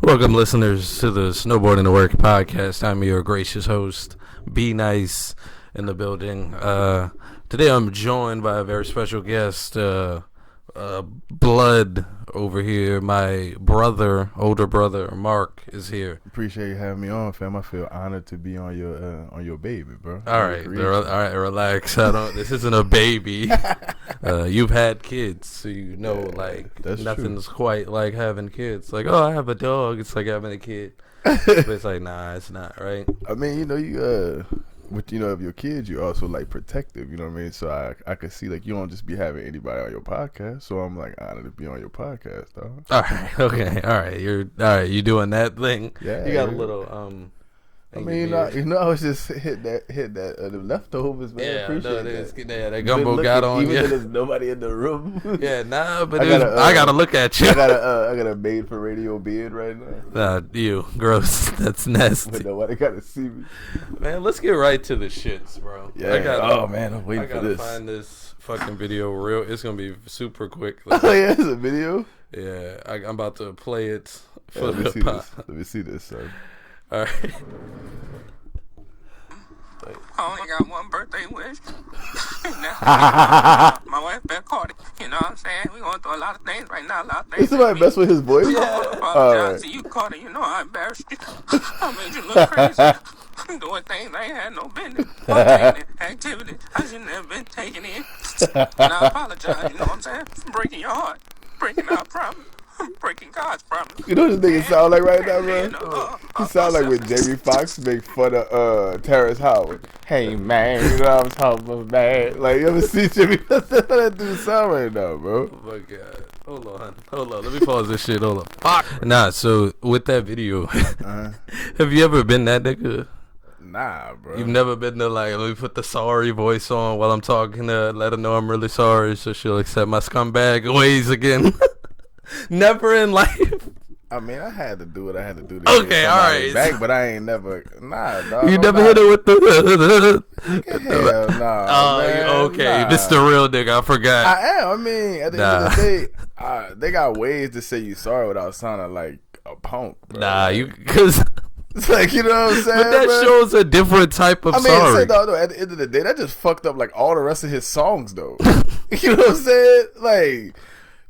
Welcome, listeners, to the Snowboarding to Work podcast. I'm your gracious host, Be Nice, in the building. Today I'm joined by a very special guest, Blood over here. My older brother, Mark, is here. Appreciate you having me on, fam. I feel honored to be on your baby, bro. All right, relax. This isn't a baby. You've had kids, so you know, nothing's true. Quite like having kids. Like, oh, I have a dog. It's like having a kid. But it's like, nah, it's not, right? I mean, of your kids, you're also like protective, you know what I mean? So I could see like you don't just be having anybody on your podcast. So I'm like honored to be on your podcast, dog. All right, okay, all right. You doing that thing? Yeah. You got a little I mean, I was just hit that the leftovers, man. Yeah, appreciate that. That gumbo got on you. Even though there's nobody in the room. Yeah, nah, but I gotta look at you. I got a made for radio beard right now. You gross. That's nasty. But nobody gotta see me. Man, let's get right to the shits, bro. Yeah. I'm waiting for this. I gotta find this fucking video real. It's gonna be super quick. Oh yeah, it's a video. Yeah, I'm about to play it for let me see this, son. All right. I only got one birthday wish. My wife been caught it. You know what I'm saying? We going through a lot of things right now. Is somebody mess with his voice? Apologize to you, Carter. You know I embarrassed you. I made you look crazy. Doing things I ain't had no business. Activity I shouldn't have been taking in. And I apologize, you know what I'm saying? For breaking your heart. Breaking our promise. Breaking God's promise. You know what this nigga sound like right now, bro? He sound like when Jamie Foxx make fun of Terrence Howard. Hey man, you know what I'm talking about, man. Like, you ever see Jimmy? That's how that dude sound right now, bro. Oh my god. Hold on. Let me pause this shit. Hold on. Fuck. Nah, so with that video, have you ever been that nigga? Nah, bro. You've never been to like, let me put the sorry voice on while I'm talking to let her know I'm really sorry so she'll accept my scumbag ways again. Never in life. I mean, I had to do what I had to do to okay, all right. Back, but I ain't never. Nah, dog. You never hit it with the. Hell nah. Oh, man, okay. Nah. This the real nigga. I forgot. I am. I mean, at the end of the day, they got ways to say you sorry without sounding like a punk. Bro. Nah, because. It's like, you know what I'm saying? But that shows a different type of sorry. No, at the end of the day, that just fucked up like all the rest of his songs, though. You know what I'm saying? Like.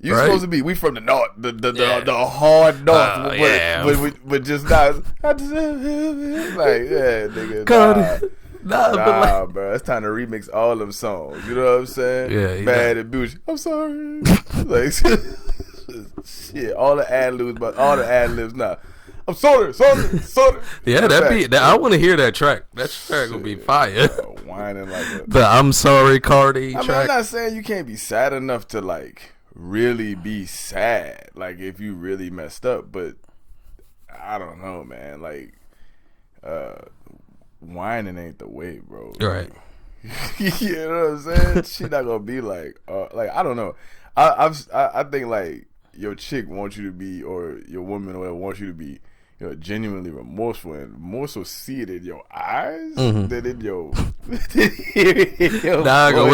You supposed to be, we from the north, the hard north, but just not. Like, yeah, nigga, nah, bro. It's time to remix all them songs. You know what I'm saying? Yeah, Bad and Bougie. I'm sorry. Like, shit, all the ad-libs now. I'm sorry. Yeah, I want to hear that track. That track will be fire. Whining like that. The I'm sorry, Cardi track. I mean, I'm not saying you can't be sad enough to like really be sad, like if you really messed up, but I don't know, man. Like, whining ain't the way, bro. Right. You know what I'm saying? She not gonna be like I don't know. I think like your chick wants you to be, or your woman or whatever wants you to be, you know, genuinely remorseful and more so see it in your eyes than in your what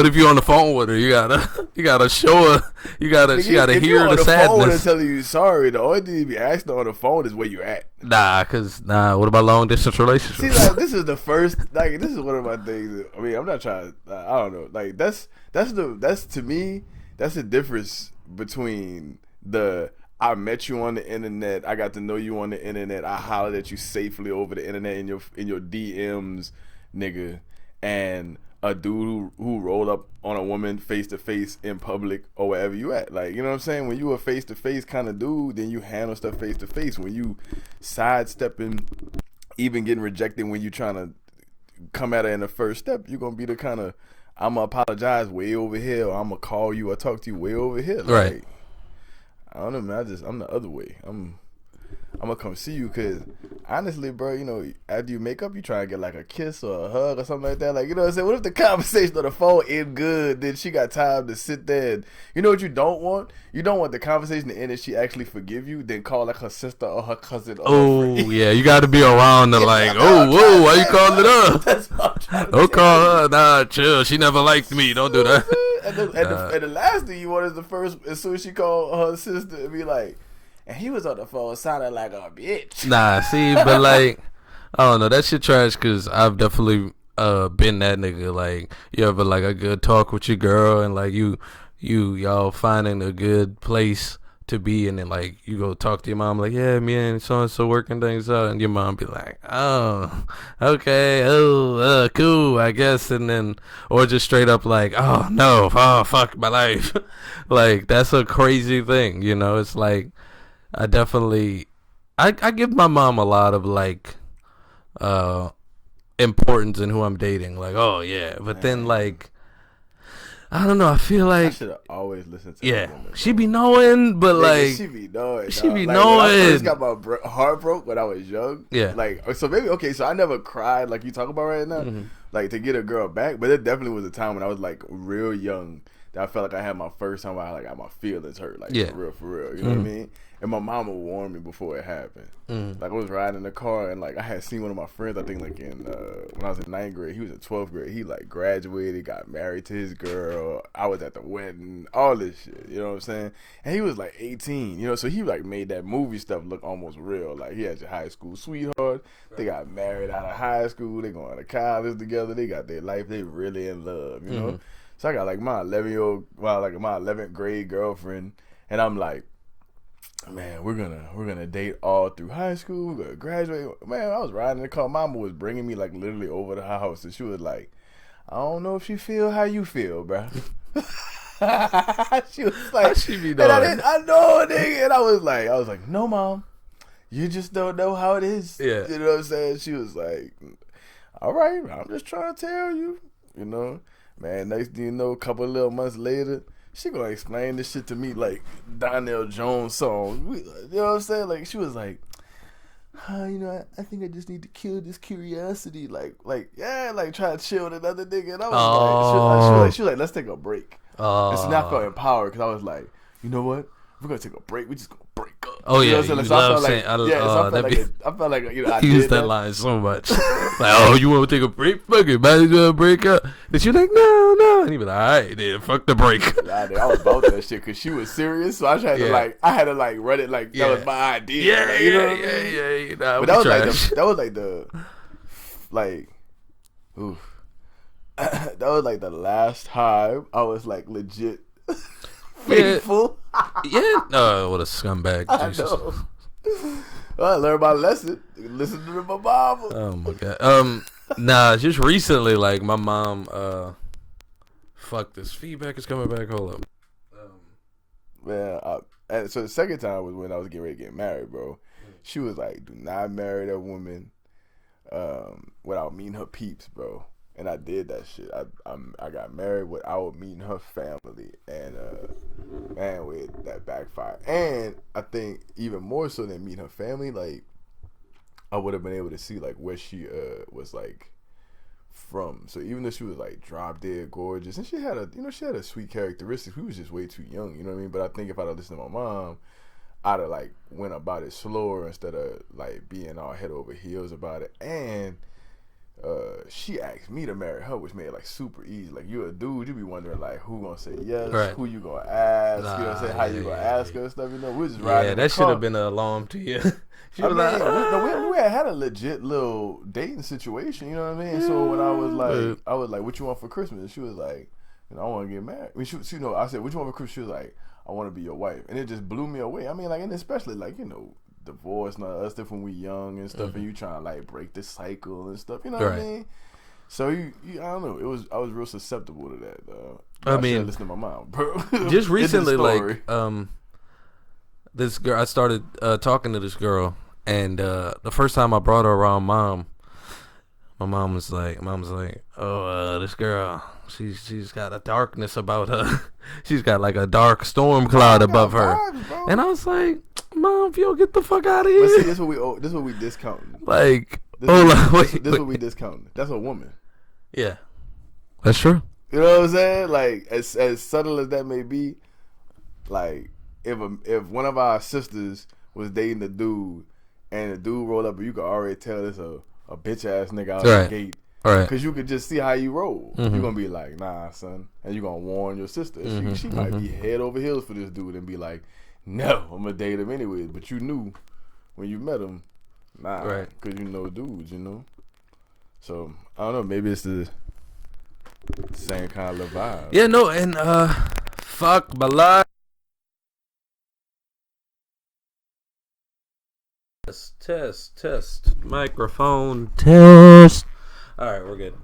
if you on the phone with her? You gotta show her. She gotta hear the sadness. If you're on the phone and telling you sorry, the only thing you be asking on the phone is where you at. What about long distance relationships? See, like this is the first. Like this is one of my things. I mean, I'm not trying. I don't know. Like that's to me. That's the difference between the. I met you on the internet. I got to know you on the internet. I hollered at you safely over the internet in your DMs, nigga. And a dude who rolled up on a woman face to face in public or wherever you at. Like, you know what I'm saying? When you a face to face kind of dude, then you handle stuff face to face. When you sidestepping, even getting rejected when you trying to come at her in the first step, you're gonna be the kind of, I'm gonna apologize way over here, or I'm gonna call you or talk to you way over here. Like, right. I don't know, man. I'm the other way. I'm gonna come see you because honestly, bro, you know, after you make up, you try to get like a kiss or a hug or something like that. Like, you know what I'm saying? What if the conversation on the phone end good, then she got time to sit there and, you know what you don't want? You don't want the conversation to end and she actually forgive you, then call like her sister or her cousin. Oh, yeah, you got to be around to like, whoa, why you calling it up? That's what I'm trying to Don't call her. Nah, chill. She never liked me. Don't do that. And the last thing you want is the first, as soon as she call her sister and be like, and he was on the phone sounding like a bitch. Nah, see, but like, I don't know, that shit trash because I've definitely been that nigga. Like, you ever like a good talk with your girl and like y'all finding a good place to be, and then like you go talk to your mom like, yeah, me and so and so working things out, and your mom be like, oh, okay, oh, cool, I guess, and then or just straight up like, oh no, oh fuck my life. Like, that's a crazy thing, you know. It's like I definitely I give my mom a lot of like importance in who I'm dating, like, oh yeah, but then like I don't know. I feel like I should have always listened to yeah. her woman, She be knowing, but like she be knowing. She be like, knowing. When I first got my heart broke when I was young. Yeah. Like, so maybe okay. So I never cried like you talk about right now, like to get a girl back. But it definitely was a time when I was like real young that I felt like I had my first time where I like got my feelings hurt. Like for real. You know what I mean? And my mama warned me before it happened. Like, I was riding in the car and like I had seen one of my friends, I think like in when I was in 9th grade, he was in 12th grade. He like graduated, got married to his girl. I was at the wedding, all this shit. You know what I'm saying? And he was like 18, you know, so he like made that movie stuff look almost real. Like, he had your high school sweetheart. They got married out of high school. They going to college together. They got their life. They really in love, you know? So I got like my 11th grade girlfriend, and I'm like, man, we're gonna date all through high school. We're gonna graduate. Man, I was riding in the car. Mama was bringing me like literally over to her house, and she was like, I don't know if she feel how you feel, bro. She was like, she be doing. I know, nigga. And I was like, no, mom, you just don't know how it is. Yeah, you know what I'm saying? She was like, all right, I'm just trying to tell you, you know. Man, next thing you know, a couple of little months later, she gonna explain this shit to me like Donnell Jones song. You know what I'm saying? Like, she was like, you know, I think I just need to kill this curiosity. Like, yeah, like try to chill with another nigga. And I was she was like, let's take a break. And so now I felt empowered because I was like, you know what? We're gonna take a break. We just gonna break up. Oh yeah, you know what I'm saying? I felt like you know, I used that line so much. Like, oh, you want to take a break? Fuck it, might as well break up. And she like, no, and he be like, all right, then fuck the break. Nah, I was about that shit because she was serious, so I had to run it like that was my idea. Yeah, like, you know what I mean? Yeah. But that was like that was like the last time I was like legit faithful. Yeah. What a scumbag. Jesus. I know. Well, I learned my lesson. Listen to my mama. Oh my god. Nah, just recently, like my mom. Fuck, this feedback is coming back. Hold up. Man, and so the second time was when I was getting ready to get married, bro. She was like, "Do not marry that woman without meeting her peeps, bro." And I did that shit. I got married without meeting her family, and man, with that backfire. And I think even more so than meeting her family, like I would have been able to see like where she was like from. So even though she was like drop dead gorgeous, and she had a sweet characteristics, we was just way too young. You know what I mean? But I think if I'd have listened to my mom, I'd have like went about it slower instead of like being all head over heels about it. And she asked me to marry her, which made it like super easy. Like, you're a dude, you be wondering like who gonna say yes, right, who you gonna ask, you know what I'm saying, how you gonna ask her and stuff. You know, we're just riding. Yeah, that should have been an alarm to you. We had a legit little dating situation. You know what I mean? Yeah. So when I was like, what you want for Christmas? And she was like, I want to get married. I mean, I said, what you want for Christmas? She was like, I want to be your wife, and it just blew me away. I mean, like, and especially like, you know, divorce and us stuff when we young and stuff, and you trying to like break the cycle and stuff, you know what I mean? So you I don't know, I was real susceptible to that. I mean, listen to my mom, bro. Just recently, like this girl, I started talking to this girl, and the first time I brought her around my mom was like, oh, this girl, she's got a darkness about her. She's got like a dark storm cloud above her. Vibes, and I was like, Mom, if you don't get the fuck out of here. But see, this is what we discounting. Like, this is what we discounting. That's a woman. Yeah, that's true. You know what I'm saying? Like, as subtle as that may be, like if one of our sisters was dating a dude and the dude rolled up, you could already tell this a bitch ass nigga out the gate. Right. Because you could just see how you roll. You're going to be like, nah, son. And you're going to warn your sister. She might be head over heels for this dude and be like, no, I'm gonna date him anyways. But you knew when you met him, nah, right? Because you know dudes, you know. So I don't know. Maybe it's the same kind of vibe. Yeah, no, and fuck my life. Test. Microphone test. All right, we're good.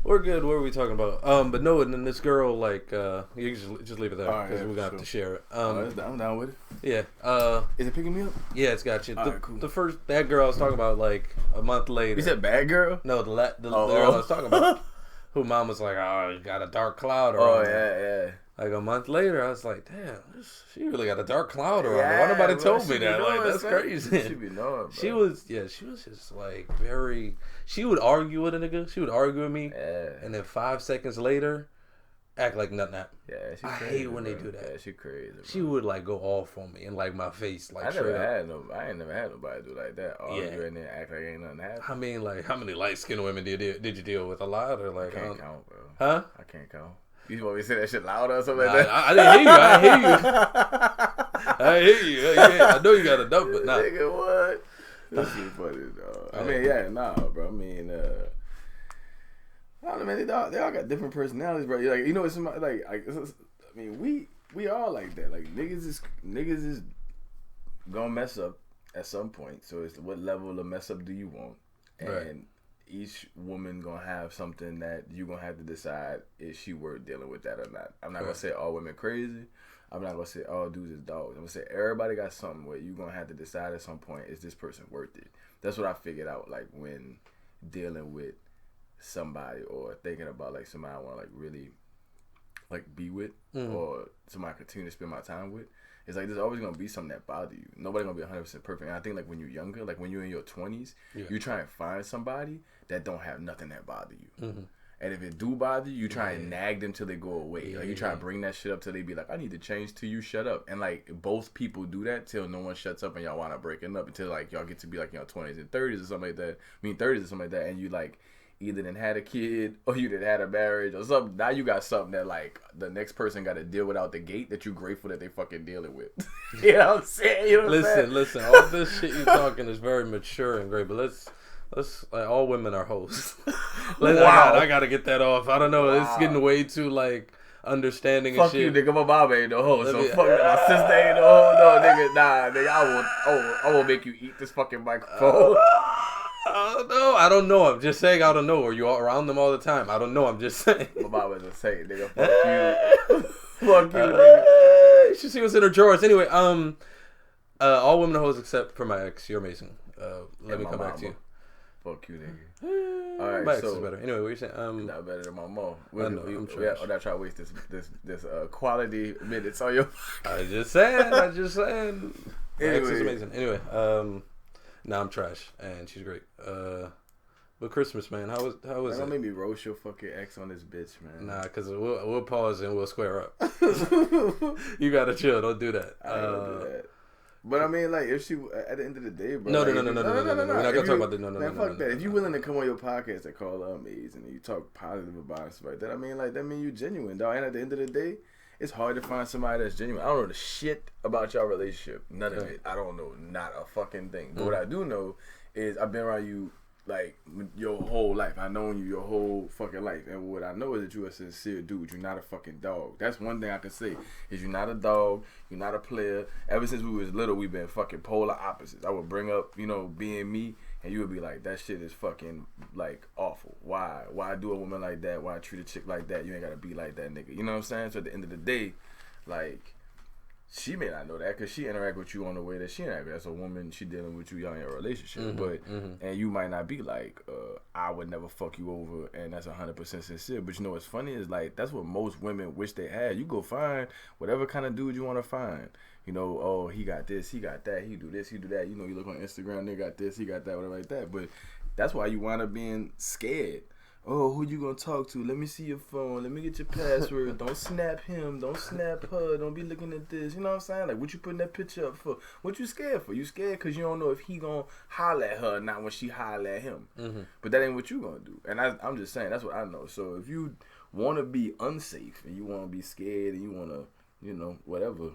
We're good. What are we talking about? But no, and then this girl, like, you just leave it there because we're gonna have to share it. I'm down with it. Yeah. Is it picking me up? Yeah, it's got you. Cool. The first bad girl I was talking about, like a month later. You said bad girl? No, the girl I was talking about, who mom was like, oh, you got a dark cloud around. Oh yeah. Like a month later, I was like, damn, she really got a dark cloud around her. Why nobody told me that? Like, that's crazy. She be knowing, bro. She was just like very. She would argue with a nigga. She would argue with me, and then 5 seconds later, act like nothing happened. Yeah, she I crazy, hate when bro. they do that. Yeah, she crazy. Bro. She would like go off on me and like my face, like I ain't never had nobody do like that. Argue and then act like ain't nothing happened. I mean, like, how many light skinned women did you deal with? A lot, or like? I can't count, bro. Huh? I can't count. You want me to say that shit louder or something like that? I didn't hear you. Yeah, I know you got a dump, but nah. Nigga, what? That shit funny, dog. I mean, bro. I mean, I don't know, man. They all got different personalities, bro. Like, you know, it's somebody I mean, we all like that. Like, niggas is gonna mess up at some point. So it's what level of mess up do you want? And each woman gonna have something that you gonna have to decide is she worth dealing with that or not. I'm not gonna say all women crazy. I'm not gonna say all dudes is dogs. I'm gonna say everybody got something where you gonna have to decide at some point, is this person worth it? That's what I figured out, like, when dealing with somebody or thinking about like somebody I want to like really like be with or somebody I continue to spend my time with. It's like there's always gonna be something that bother you. Nobody gonna be 100% perfect. And I think like when you're younger, like when you're in your 20s, you try and find somebody that don't have nothing that bother you. And if it do bother you, you try and nag them till they go away. Like you try to bring that shit up till they be like, I need to change till you shut up. And like both people do that till no one shuts up and y'all wind up breaking up until like y'all get to be like in your 20s and 30s or something like that. I mean 30s or something like that. And you like either done had a kid or you done had a marriage or something. Now you got something that like the next person got to deal with out the gate that you're grateful that they fucking dealing with. You know what I'm saying? You know what I'm saying? Listen. All this shit you talking is very mature and great, but let's like all women are hoes. I gotta get that off. I don't know. It's getting way too like understanding and shit. Fuck you, nigga. My mom ain't no hoe, so fuck that. My sister ain't no hoe. No, nigga. Nah, nigga. I will make you eat this fucking microphone. I don't know. I'm just saying I don't know. Are you all around them all the time? I don't know. I'm just saying. My mom was just saying, nigga. Fuck you. Fuck you, nigga. You should see what's in her drawers. Anyway, all women are hoes except for my ex. You're amazing. Let me come back to you. Fuck you, nigga. All right, my ex is better. Anyway, what you saying? Not better than my mom. I'm sure. I'm not trying to waste this quality minutes on your. I just saying. My ex is amazing. Anyway, nah, I'm trash and she's great. But Christmas, man, how was it? Don't make me roast your fucking ex on this bitch, man. Nah, cause we'll pause and we'll square up. You gotta chill. Don't do that. I don't do that. But I mean, like, if she at the end of the day, bro. No. We're not gonna talk about that. No. Man, fuck that. If you willing to come on your podcast and call her amazing and you talk positive about it, stuff like that, I mean, like, that mean you genuine, dog. And at the end of the day, it's hard to find somebody that's genuine. I don't know the shit about your relationship. None of it. I don't know not a fucking thing. But what I do know is I've been around you like your whole life. I've known you your whole fucking life. And what I know is that you're a sincere dude. You're not a fucking dog. That's one thing I can say. Is you're not a dog. You're not a player. Ever since we was little, we've been fucking polar opposites. I would bring up, being me, and you would be like, that shit is fucking, like, awful. Why do a woman like that? Why treat a chick like that? You ain't gotta be like that, nigga. You know what I'm saying? So at the end of the day, like, she may not know that because she interact with you on the way that she interact. As a woman, she dealing with you young in a relationship, and you might not be like, I would never fuck you over, and that's 100% sincere. But you know what's funny is like that's what most women wish they had. You go find whatever kind of dude you want to find. Oh, he got this, he got that, he do this, he do that. You look on Instagram, they got this, he got that, whatever like that. But that's why you wind up being scared. Oh, who you gonna talk to? Let me see your phone. Let me get your password. Don't snap him. Don't snap her. Don't be looking at this. You know what I'm saying? Like, what you putting that picture up for? What you scared for? You scared because you don't know if he gonna holler at her or not when she holler at him. But that ain't what you gonna do. And I'm just saying, that's what I know. So if you want to be unsafe and you want to be scared and you want to, whatever,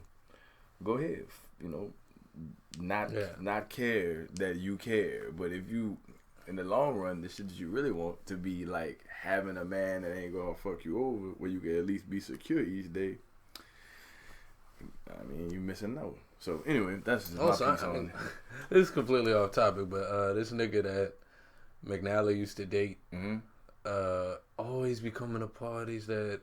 go ahead. You know, not care that you care. But if you, in the long run, the shit that you really want to be like having a man that ain't gonna fuck you over, where you can at least be secure each day. I mean, you missing out. So anyway, that's just my piece on it. This is completely off topic, but this nigga that McNally used to date, always be coming to parties that,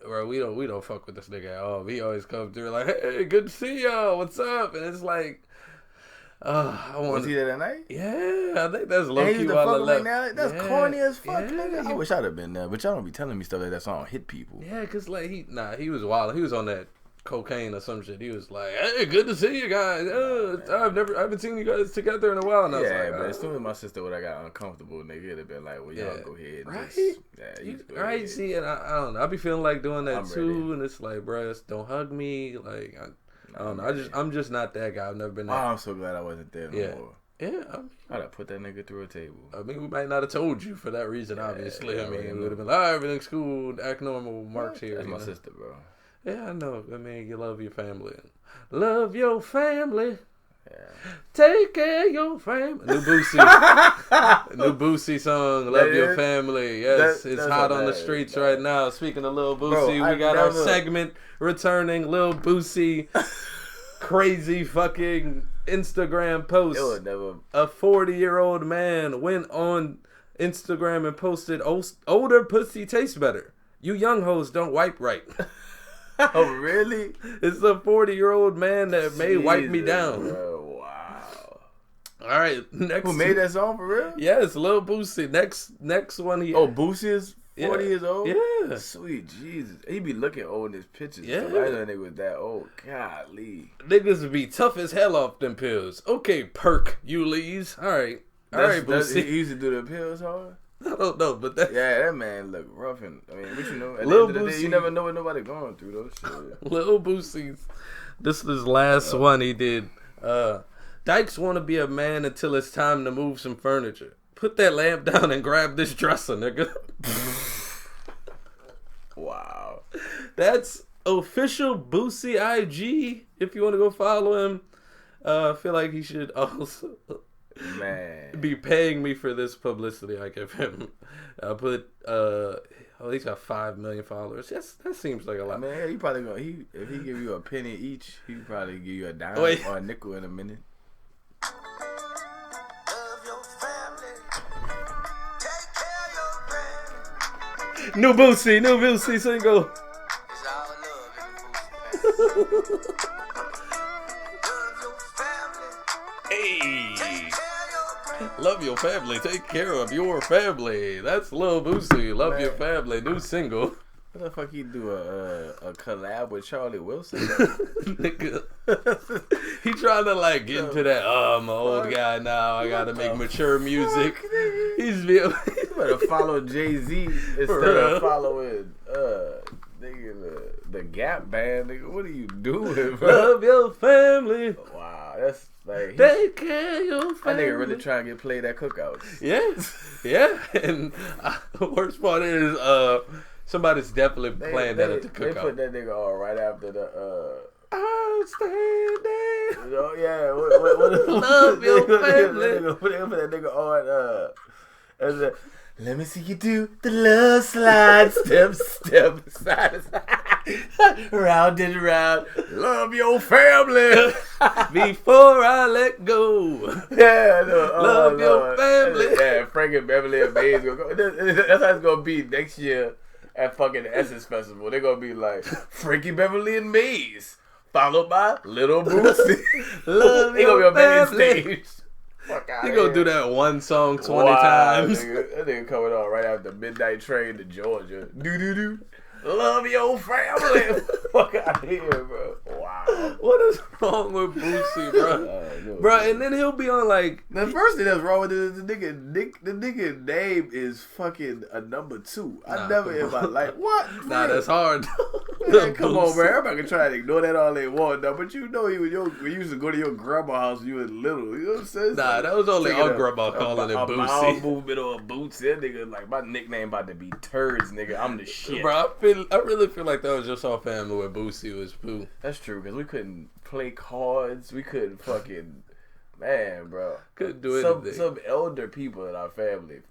bro, we don't fuck with this nigga at all. He always come through like, hey, good to see y'all. What's up? And it's like, was he there that night? Yeah, I think that's low key while I left. That's corny as fuck, nigga. I wish I'd have been there, but y'all don't be telling me stuff like that so I don't hit people. Yeah, cause like he was wild. He was on that cocaine or some shit. He was like, hey, good to see you guys. I haven't seen you guys together in a while. And I was like, but as soon as my sister would have got uncomfortable, nigga, it'd have been like, well, y'all go ahead. And right? Ahead. See, and I don't know. I be feeling like doing that too, and it's like, bro, don't hug me. Like, I don't know. I'm just not that guy. I've never been that. I'm so glad I wasn't there no more. Yeah, I'd have put that nigga through a table. I mean, we might not have told you for that reason, obviously. I mean, it would have been like, everything's cool, act normal, Mark's here. That's my sister, bro. Yeah, I know. I mean, you love your family. Love your family. Yeah. Take care of your family. New Boosie song, Love Your Family. Yes, it's hot on the streets right now. Speaking of Lil Boosie, we got our segment returning. Lil Boosie, crazy fucking Instagram post. A 40-year-old man went on Instagram and posted, older pussy tastes better. You young hoes don't wipe right. Oh, really? It's a 40-year-old man that may wipe me down. Bro, wow. All right, next. Who made that song for real? Yes, Lil Boosie. Next one. Boosie is 40 years old? Yeah. Sweet Jesus. He be looking old in his pictures. Yeah. So I know that nigga was that old. Golly. Niggas be tough as hell off them pills. Okay, perk, you lees. All right, Boosie. He used to do the pills hard? I don't know, but that man look rough. And I mean, what you know? At Lil the end of the Boosie, day, you never know what nobody going through, though. Shit. Lil Boosie's. This is his last one he did. Dykes want to be a man until it's time to move some furniture. Put that lamp down and grab this dresser, nigga. Wow. That's official Boosie IG. If you want to go follow him, I feel like he should also be paying me for this publicity I give him. I put he's got 5 million followers. Yes, that seems like a lot. Man, he probably gonna if he give you a penny each, he probably give you a dime or a nickel in a minute. New Boosie single. Hey, love your family. Take care of your family. That's Lil Boosie. Love your family. New single. What the fuck he do a collab with Charlie Wilson? Nigga, he trying to like get into that. I'm an old guy now. I gotta make mature music. He's you better follow Jay-Z instead of following nigga the Gap band. Nigga, what are you doing, bro? Love your family. Wow, that's like take care of your family. That nigga really trying to get played at cookouts. Yeah. And the worst part is somebody's definitely playing that at the cookout. They put that nigga on right after the outstanding. What love your family. They put that nigga on and let me see you do the love slide, step, side, round and round. Love your family before I let go. Yeah, love your family. Yeah, Frank and Beverly and Maze gonna go. That's how it's gonna be next year at fucking Essence Festival. They're gonna be like Frankie Beverly and Maze, followed by Little Boosie. Love he gonna be on main stage. He gonna do that one song 20 times. That nigga coming on right after Midnight Train to Georgia. Do. Love your family. Fuck out of here, bro. Wow. What is wrong with Boosie, bro? Bro, and then he'll be on like the first thing that's wrong with it is the nigga name is fucking a number 2. I never in my life. What? Nah, that's hard. Man, come on, man. Everybody can try to ignore that all they want, though. But you know, when you used to go to your grandma's house when you was little. You know what I'm saying? Nah, that was only our grandma calling it Boosie. A bowel movement or a boots. That nigga, like, my nickname about to be Turds, nigga. I'm the shit. Bro, I really feel like that was just our family where Boosie was poo. That's true, because we couldn't play cards. We couldn't fucking, man, bro. Couldn't do anything. Some elder people in our family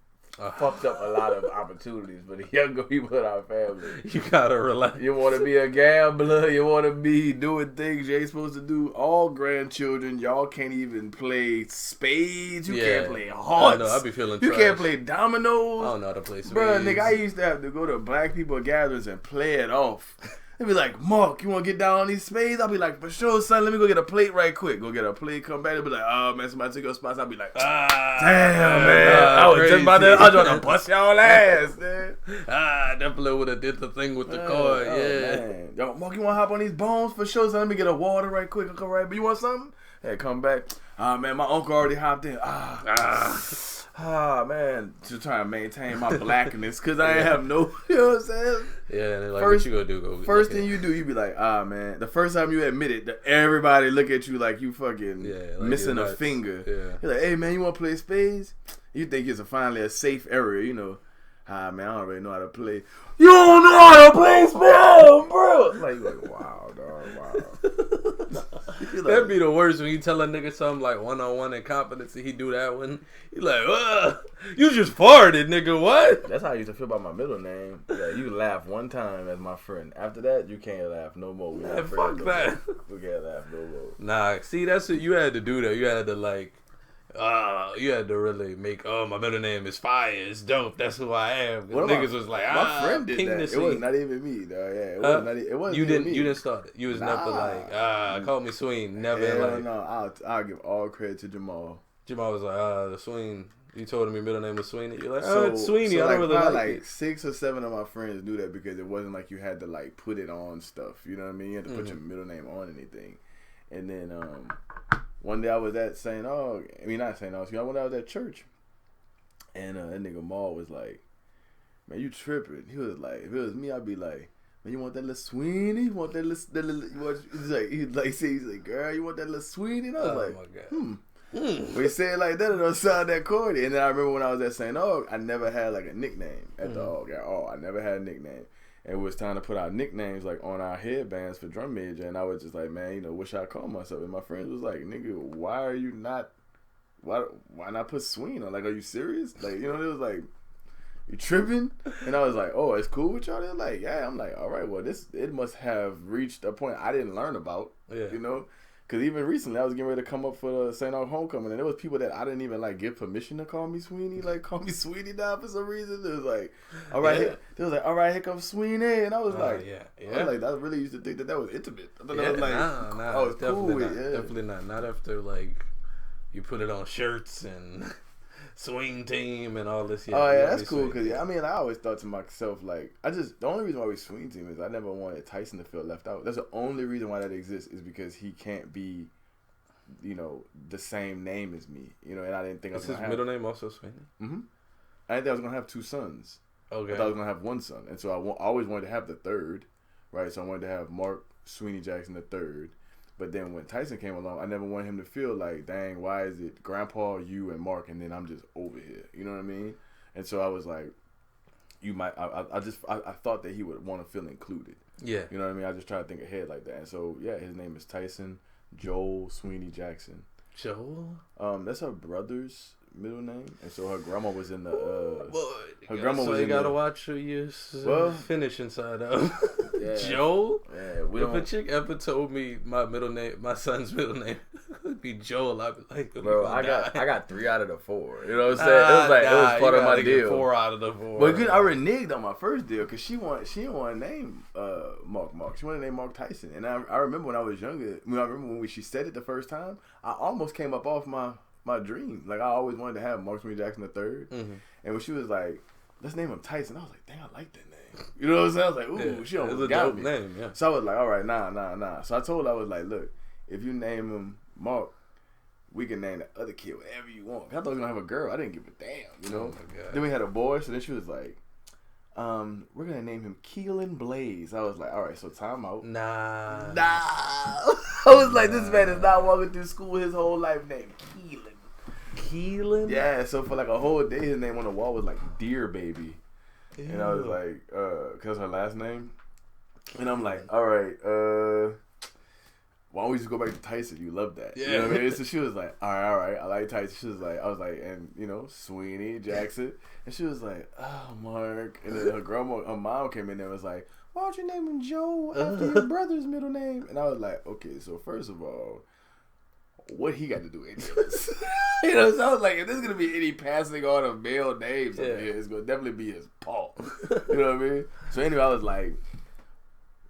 fucked up a lot of opportunities for the younger people in our family. You gotta relax. You want to be a gambler. You want to be doing things you ain't supposed to do. All grandchildren, y'all can't even play spades. You can't play hearts. I be feeling You trash. can't play dominoes. I don't know how to play spades. Bro, nigga, I used to have to go to black people gatherings and play it off. They be like, Mark, you want to get down on these spades? I'll be like, for sure, son, let me go get a plate right quick. Go get a plate, come back. They'll be like, oh, man, somebody took your spots. I'll be like, damn, man. I was just about to, I was trying to bust y'all ass, man. Definitely would have did the thing with the card, Man. Yo, Mark, you want to hop on these bones? For sure, son, let me get a water right quick. I'll come right, but you want something? Hey, come back. Man, my uncle already hopped in. Man, just trying to maintain my blackness because I ain't have no, you know what I'm saying? Yeah, and like, what you gonna do? First thing you do, you be like, man. The first time you admit it, everybody look at you like you fucking like missing a finger. Yeah. You're like, hey, man, you want to play spades? You think it's finally a safe area, you know. Man, I don't really know how to play. You don't know how to play spades, bro. Like, wow, dog, wow. That'd be the worst when you tell a nigga something like one-on-one in confidence and he do that one. He like, you just farted, nigga, what? That's how I used to feel about my middle name. Yeah, you laugh one time as my friend. After that, you can't laugh no more. Man, fuck that. We can't laugh no more. Nah, see, that's what you had to do, though. You had to, like, you had to really make, my middle name is Fire. It's dope. That's who I am. Niggas was like, my friend did that. It was not even me, though. Yeah, it wasn't you even didn't. me. You didn't start it. You was never like, call me Sween. Never like. No, I'll give all credit to Jamal. Jamal was like, the Sween. You told him your middle name was Sweeney. You're like, it's Sweeney. So I don't really like it. 6 or 7 of my friends knew that because it wasn't like you had to like put it on stuff. You know what I mean? You had to put your middle name on anything. And then one day I was at St. Aug. I mean, not St. Aug. One day I was at church. And that nigga Maul was like, man, you tripping. He was like, if it was me, I'd be like, man, you want that little Sweeney? You want that little he's like, girl, you want that little Sweeney? And I was like, my God. When he said it like that, it don't sound that corny. And then I remember when I was at St. Aug, I never had like a nickname at the Aug at all. I never had a nickname. And it was time to put our nicknames like on our headbands for drum major. And I was just like, man, what should I call myself? And my friends was like, nigga, why not put Sween on? Like, are you serious? Like, it was like, you tripping? And I was like, oh, it's cool with y'all? They're like, yeah. I'm like, all right, well, it must have reached a point I didn't learn about, Because even recently, I was getting ready to come up for the St. Aug homecoming, and there was people that I didn't even like give permission to call me Sweeney, like call me Sweeney now for some reason. It was like, all right, all right, here comes Sweeney, and I was like, I was like, I really used to think that was intimate. I thought that was like, nah, it's cool. Definitely not. Not after like you put it on shirts and swing team and all this. That's cool because I always thought to myself like, the only reason why we swing team is I never wanted Tyson to feel left out. That's the only reason why that exists is because he can't be, the same name as me. And I didn't think I was his middle name also Sweeney. Mm-hmm. I didn't think I was gonna have 2 sons. Okay. I thought I was gonna have 1 son, and so I always wanted to have the third, right? So I wanted to have Mark Sweeney Jackson the third. But then when Tyson came along, I never wanted him to feel like, dang, why is it Grandpa, you, and Mark, and then I'm just over here? You know what I mean? And so I was like, I thought that he would want to feel included. Yeah. You know what I mean? I just tried to think ahead like that. And so, his name is Tyson Joel Sweeney Jackson. Joel? That's her brother's middle name, and so her grandma was in the. Her grandma was. So you gotta watch who you finish inside out. Yeah. Joel. Yeah, if a chick ever told me my son's middle name would be Joel, I'd be like, bro, I got 3 out of the 4. You know what I'm saying? It was part of my deal. 4 out of the 4. But I reneged on my first deal because she didn't want to name Mark. She wanted to name Mark Tyson, and I remember when I was younger. When she said it the first time, I almost came up off my dream. Like, I always wanted to have Mark Sweeney Jackson the third. Mm-hmm. And when she was like, let's name him Tyson, I was like, dang, I like that name. You know what I'm saying? I was like, ooh, she almost got me. Name, yeah. So I was like, all right, nah. So I told her, I was like, look, if you name him Mark, we can name the other kid whatever you want. I thought we were going to have a girl. I didn't give a damn, you know? Oh my God. Then we had a boy, so then she was like, we're going to name him Keelan Blaze. I was like, all right, so time out. Nah. I was like, this man is not walking through school his whole life named Keelan. Yeah, so for like a whole day, his name on the wall was like Dear Baby. Ew. And I was like, cause her last name. And I'm like, all right, why don't we just go back to Tyson? You love that. Yeah. You know what I mean? So she was like, all right, I like Tyson. She was like, I was like, and Sweeney Jackson. And she was like, oh, Mark. And then her mom came in there and was like, why don't you name him Joe after your brother's middle name? And I was like, okay, so first of all, what he got to do with this? So I was like, if there's going to be any passing on of male names over here, it's going to definitely be his Paul. You know what I mean? So anyway, I was like,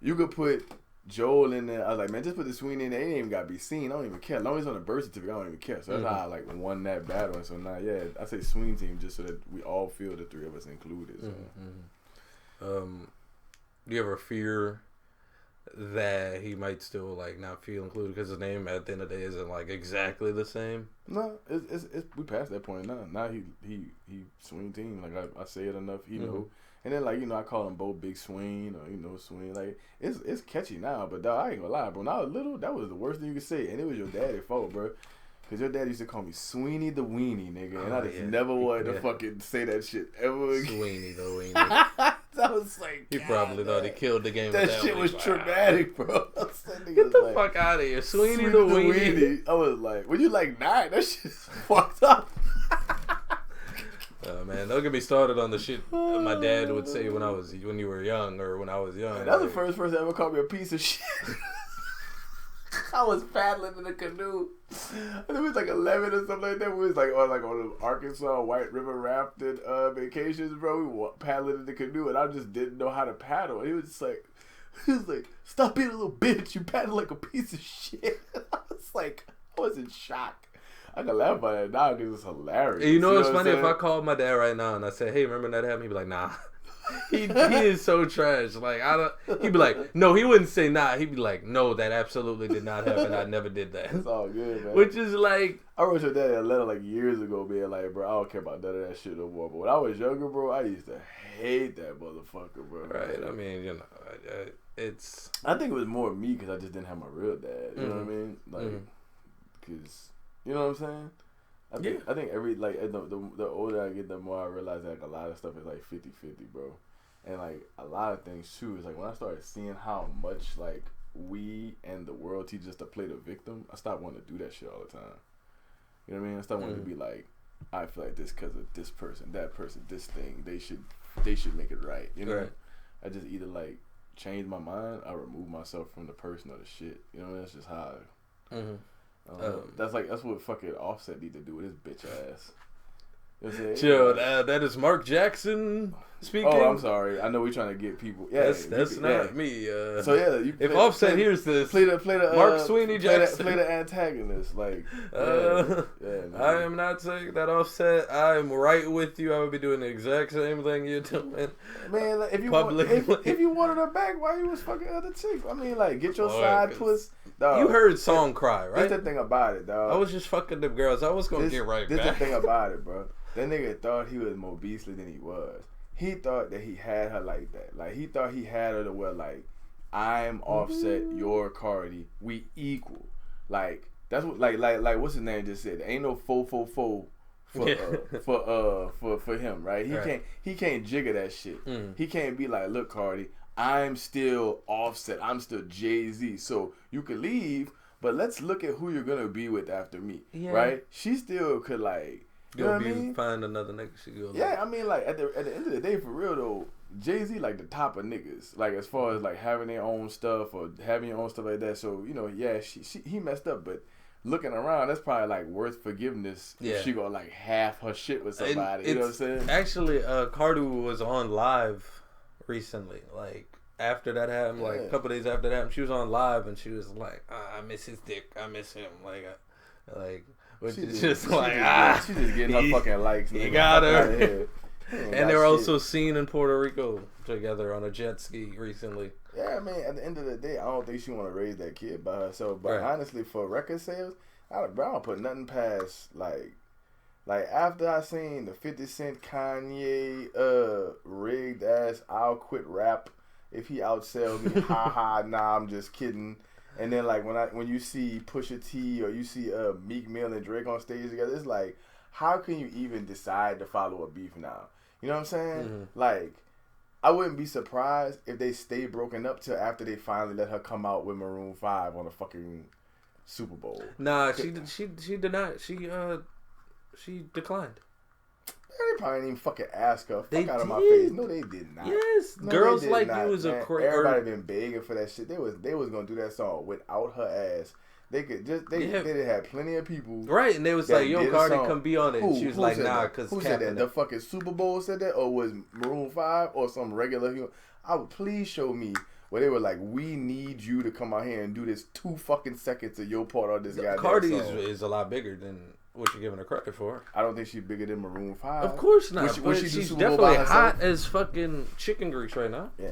you could put Joel in there. I was like, man, just put the Sweeney in there. It ain't even got to be seen. I don't even care. As long as it's on the birth certificate, I don't even care. So that's how I like won that battle. And so now, yeah, I say Sweeney team just so that we all feel the three of us included. So. Do you ever fear that he might still like not feel included because his name at the end of the day isn't like exactly the same? No, it's we passed that point now. Now he Swing team. Like I say it enough, he know. And then like I call him both Big Swing or Swing. Like it's catchy now, but dog, I ain't gonna lie, bro. When I was little, that was the worst thing you could say, and it was your daddy's fault, bro. Cause your dad used to call me Sweeney the Weenie, nigga, and I just never wanted to fucking say that shit ever again. Sweeney the Weenie. I was like, he probably thought he killed the game. That shit was traumatic, bro. Get the fuck out of here, Sweeney the Weenie. I was like, when you like 9, that shit's fucked up. Man, don't get me started on the shit my dad would say when you were young or when I was young. Man, that was the first person that ever called me a piece of shit. I was paddling in a canoe. I think it was like 11 or something like that. We was like on the Arkansas White River rafting vacations, bro. We were paddling in the canoe, and I just didn't know how to paddle. He was like, "Stop being a little bitch. You paddle like a piece of shit." I was in shock. I can laugh about it now because it's hilarious. And what's funny? If I called my dad right now and I said, "Hey, remember that happened?" He'd be like, "Nah." he is so trash. Like he'd be like, no, he wouldn't say nah. He'd be like, no, that absolutely did not happen. I never did that. It's all good, man. Which is like, I wrote your dad a letter like years ago, being like, bro, I don't care about none of that shit no more. But when I was younger, bro, I used to hate that motherfucker, bro. Right. I mean, it's. I think it was more me because I just didn't have my real dad. You know what I mean? Like, because you know what I'm saying. I think every the older I get, the more I realize that like, a lot of stuff is like 50-50, bro. And like a lot of things too is like when I started seeing how much like we and the world teaches us to play the victim, I stopped wanting to do that shit all the time. You know what I mean? I stopped wanting to be like, I feel like this because of this person, that person, this thing. They should make it right. You know? Right. I just either like change my mind or remove myself from the person or the shit. You know, that's just how. That's what fucking Offset need to do with his bitch ass. You know what I'm saying? Chill. That is Mark Jackson speaking. Oh, I'm sorry. I know we're trying to get people. Yeah, that's not me. So yeah, if Offset hears this, play the Mark Sweeney Jackson. Play the antagonist. Like, I am not saying that Offset. I am right with you. I would be doing the exact same thing you're doing. Man, like, if you wanted her back, why you was fucking other chicks? I mean, like, get your side puss. Dog, you heard Song Cry, right? That's the thing about it, dog. I was just fucking them girls. I was gonna get right back. That's the thing about it, bro. That nigga thought he was more beastly than he was. He thought that he had her like that. Like, he thought he had her to where, like, I'm Offset, you're Cardi, we equal. Like, that's what, like what's his name just said? There ain't no 444 for him, right? He can't jigger that shit. He can't be like, look, Cardi, I'm still Offset, I'm still Jay-Z, so you could leave, but let's look at who you're gonna be with after me, right? She still could, like, you know what I mean? Find another nigga. She go. Yeah, I mean, like at the end of the day, for real though, Jay-Z like the top of niggas. Like as far as like having their own stuff or having your own stuff like that. So he messed up, but looking around, that's probably like worth forgiveness. Yeah. If she go like half her shit with somebody. You know what I'm saying? Actually, Cardi was on live recently. Like after that happened, like a couple days after that, she was on live and she was like, I miss his dick. I miss him. Like. Which is just like, she's just getting her fucking likes. You got her. And they were also seen in Puerto Rico together on a jet ski recently. Yeah, I mean, at the end of the day, I don't think she want to raise that kid by herself. But honestly, for record sales, I don't put nothing past, like after I seen the 50 Cent Kanye rigged ass I'll quit rap if he outsells me, ha, nah, I'm just kidding. And then like when you see Pusha T or you see Meek Mill and Drake on stage together, it's like, how can you even decide to follow a beef now? You know what I'm saying? Like, I wouldn't be surprised if they stay broken up till after they finally let her come out with Maroon 5 on a fucking Super Bowl. Nah, she denied. She declined. They probably didn't even fucking ask her. Fuck They out of my did. face. No, they did not. Yes, no, Girls did Like not, You is a crazy. Everybody been begging for that shit. They was gonna do that song without her ass. They could just they had plenty of people. Right, and they was like, "Yo, Cardi, come be on it." And she was like, "Nah," because who said that? The fucking Super Bowl said that, or was Maroon 5 or some regular? I would please show me where they were like, "We need you to come out here and do this 2 fucking seconds of your part on this guy." Cardi is a lot bigger than what you're giving her credit for. I don't think she's bigger than Maroon 5. Of course not. She's definitely hot as fucking chicken grease right now. Yeah,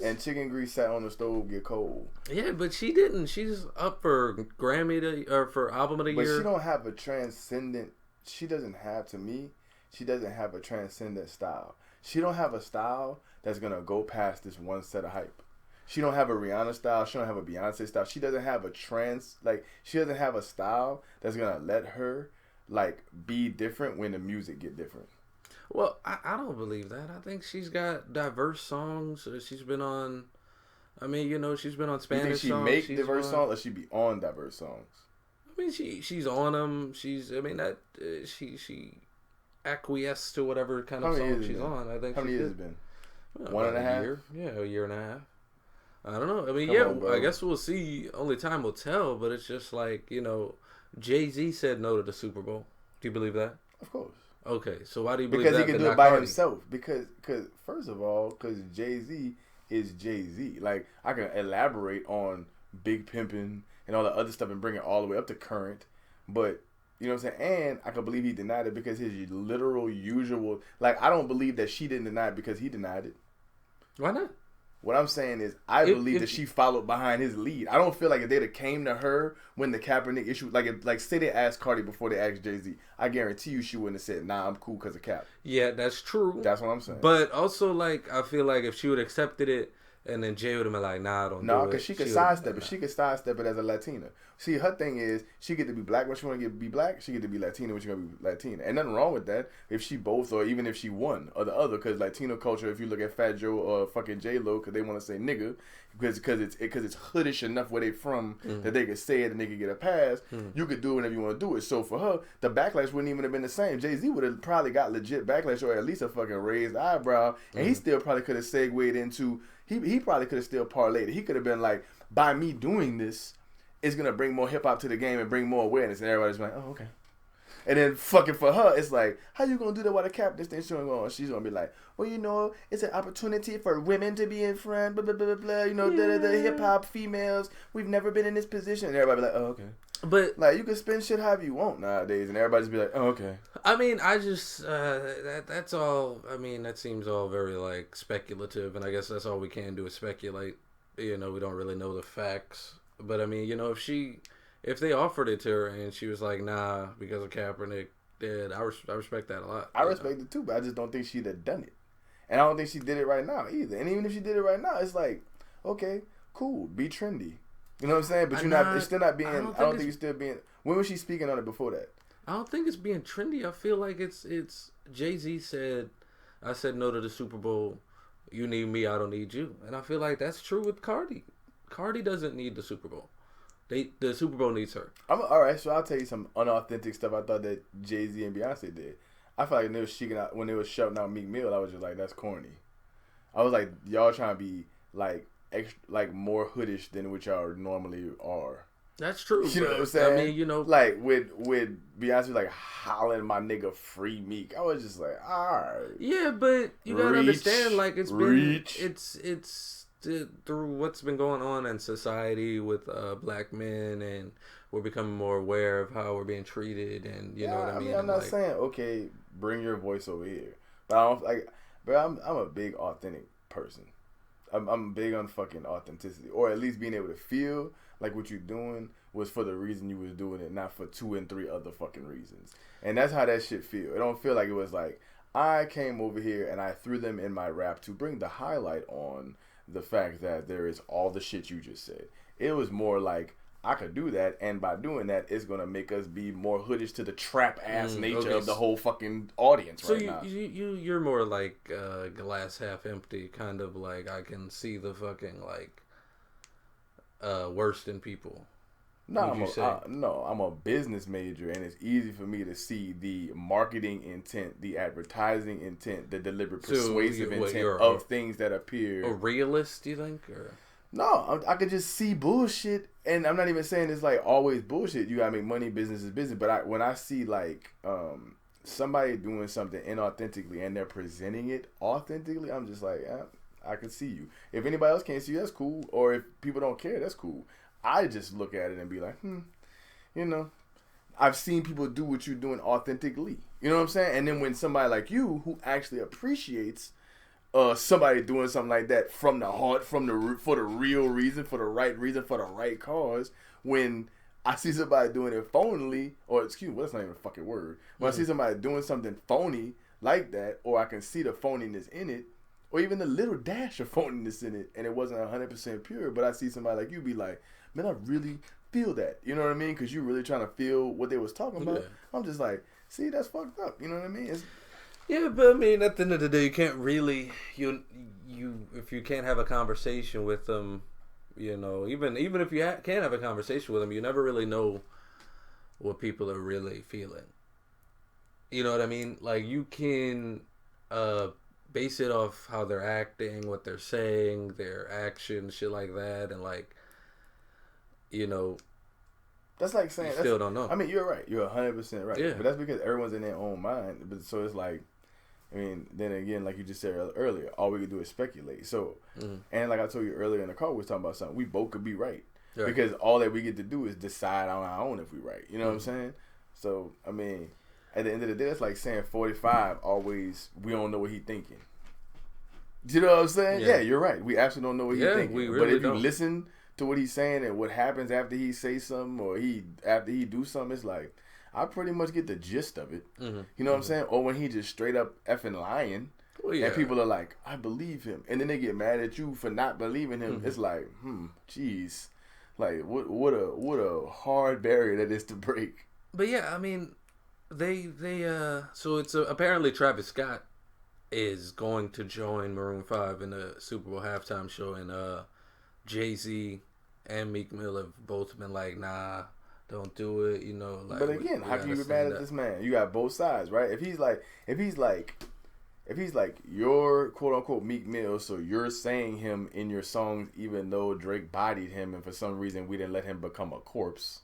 and chicken grease sat on the stove get cold. Yeah, but she didn't. She's up for Grammy or for album of the year. But she don't have a transcendent. She doesn't have, to me, she doesn't have a transcendent style. She don't have a style that's gonna go past this one set of hype. She don't have a Rihanna style. She don't have a Beyonce style. She doesn't have a she doesn't have a style that's going to let her, like, be different when the music get different. Well, I don't believe that. I think she's got diverse songs. She's been on, she's been on Spanish songs. You think she make diverse songs or she be on diverse songs? I mean, she's on them. She acquiesced to whatever kind of song she's on. I think. How many years has it been? 1.5 years? Yeah, a year and a half. I don't know. I mean, I guess we'll see. Only time will tell. But it's just like, Jay-Z said no to the Super Bowl. Do you believe that? Of course. Okay, so why do you believe that? Because he can do it by himself. Because first of all, because Jay-Z is Jay-Z. Like, I can elaborate on Big Pimpin' and all the other stuff and bring it all the way up to current. But, you know what I'm saying? And I can believe he denied it because his literal usual... Like, I don't believe that she didn't deny it because he denied it. Why not? What I'm saying is, I believe that she followed behind his lead. I don't feel like if they'd have came to her when the Kaepernick issue, like say they asked Cardi before they asked Jay-Z, I guarantee you she wouldn't have said, "Nah, I'm cool because of Cap." Yeah, that's true. That's what I'm saying. But also, like, I feel like if she would have accepted it, and then Jay would have been like, "Nah, I don't do it." No, because she could sidestep it. She could sidestep it as a Latina. See, her thing is, she get to be black when she want to be black. She get to be Latina when she want to be Latina. And nothing wrong with that if she both, or even if she one or the other. Because Latino culture, if you look at Fat Joe or fucking J-Lo, because they want to say nigga, because it's hoodish enough where they from that they could say it and they could get a pass. You could do it whenever you want to do it. So for her, the backlash wouldn't even have been the same. Jay-Z would have probably got legit backlash or at least a fucking raised eyebrow. And he still probably could have segued into... He probably could have still parlayed it. He could have been like, by me doing this, it's going to bring more hip-hop to the game and bring more awareness. And everybody's like, oh, okay. And then fucking for her, it's like, how you going to do that while the Cap this thing's going on? She's going to be like, well, it's an opportunity for women to be in front, blah, blah, blah, blah, the hip-hop females. We've never been in this position. And everybody be like, oh, okay. But like, you can spin shit however you want nowadays, and everybody just be like, "Oh, okay." I mean, I just that's all. I mean, that seems all very like speculative, and I guess that's all we can do is speculate. We don't really know the facts. But I mean, if they offered it to her and she was like, "Nah," because of Kaepernick, then I respect that a lot. I respect it too, but I just don't think she'd have done it, and I don't think she did it right now either. And even if she did it right now, it's like, okay, cool, be trendy. You know what I'm saying? But it's still not being. I don't think you're still being. When was she speaking on it before that? I don't think it's being trendy. I feel like it's Jay-Z said, "I said no to the Super Bowl. You need me, I don't need you." And I feel like that's true with Cardi. Cardi doesn't need the Super Bowl. The Super Bowl needs her. All right, so I'll tell you some unauthentic stuff I thought that Jay-Z and Beyonce did. I felt like when they was shouting out Meek Mill, I was just like, that's corny. I was like, y'all trying to be like extra, like more hoodish than what y'all normally are. That's true. You know what I'm saying? I mean, like with Beyonce like hollering my nigga free Meek. I was just like, all right. Yeah, but you gotta understand, like it's through what's been going on in society with black men, and we're becoming more aware of how we're being treated, and you know what I mean. I'm not saying okay, bring your voice over here, but I don't like. But I'm a big authentic person. I'm big on fucking authenticity, or at least being able to feel like what you're doing was for the reason you was doing it, not for 2 and 3 other fucking reasons. And that's how that shit feel. It don't feel like it was like I came over here and I threw them in my rap to bring the highlight on the fact that there is all the shit you just said. It was more like I could do that, and by doing that, it's gonna make us be more hoodish to the trap ass nature of the whole fucking audience now. So you're more like glass half empty, kind of like I can see the fucking like worst in people. No, I'm a business major, and it's easy for me to see the marketing intent, the advertising intent, the deliberate persuasive intent of things that appear. A realist, do you think? Or? No, I could just see bullshit, and I'm not even saying it's like always bullshit. You gotta make money, business is business. But when I see like somebody doing something inauthentically and they're presenting it authentically, I'm just like, I can see you. If anybody else can't see you, that's cool. Or if people don't care, that's cool. I just look at it and be like, you know, I've seen people do what you're doing authentically. You know what I'm saying? And then when somebody like you, who actually appreciates somebody doing something like that from the heart, for the real reason, for the right cause, when I see somebody doing it phonily, or excuse me, well, that's not even a fucking word. When I see somebody doing something phony like that, or I can see the phoniness in it, or even the little dash of phoniness in it, and it wasn't 100% pure, but I see somebody like you be like, man, I really feel that. You know what I mean? Because you're really trying to feel what they was talking about. Yeah. I'm just like, see, that's fucked up. You know what I mean? Yeah, but I mean, at the end of the day, you can't really you if you can't have a conversation with them, you know, even if you can't have a conversation with them, you never really know what people are really feeling. You know what I mean? Like you can base it off how they're acting, what they're saying, their actions, shit like that, and like, you know, that's like saying you still don't know. I mean, you're right. You're 100% right. Yeah. But that's because everyone's in their own mind. But so it's like, I mean, then again, like you just said earlier, all we can do is speculate. So, and like I told you earlier in the call, we was talking about something. We both could be right. Because all that we get to do is decide on our own if we right. You know what I'm saying? So, I mean, at the end of the day, it's like saying 45 always, we don't know what he thinking. You know what I'm saying? Yeah, you're right. We absolutely don't know what he's thinking. We really but if you listen to what he's saying and what happens after he says something or after he do something, it's like, I pretty much get the gist of it. You know what I'm saying? Or when he just straight up effing lying, and people are like, I believe him. And then they get mad at you for not believing him. It's like, jeez. Like, what a hard barrier that is to break. But yeah, I mean, they so it's apparently Travis Scott is going to join Maroon 5 in the Super Bowl halftime show, and Jay-Z and Meek Mill have both been like, nah, don't do it, you know. Like, but again, how can you be mad at this man? You got both sides, right? If he's like your quote unquote Meek Mill, so you're saying him in your songs, even though Drake bodied him, and for some reason we didn't let him become a corpse.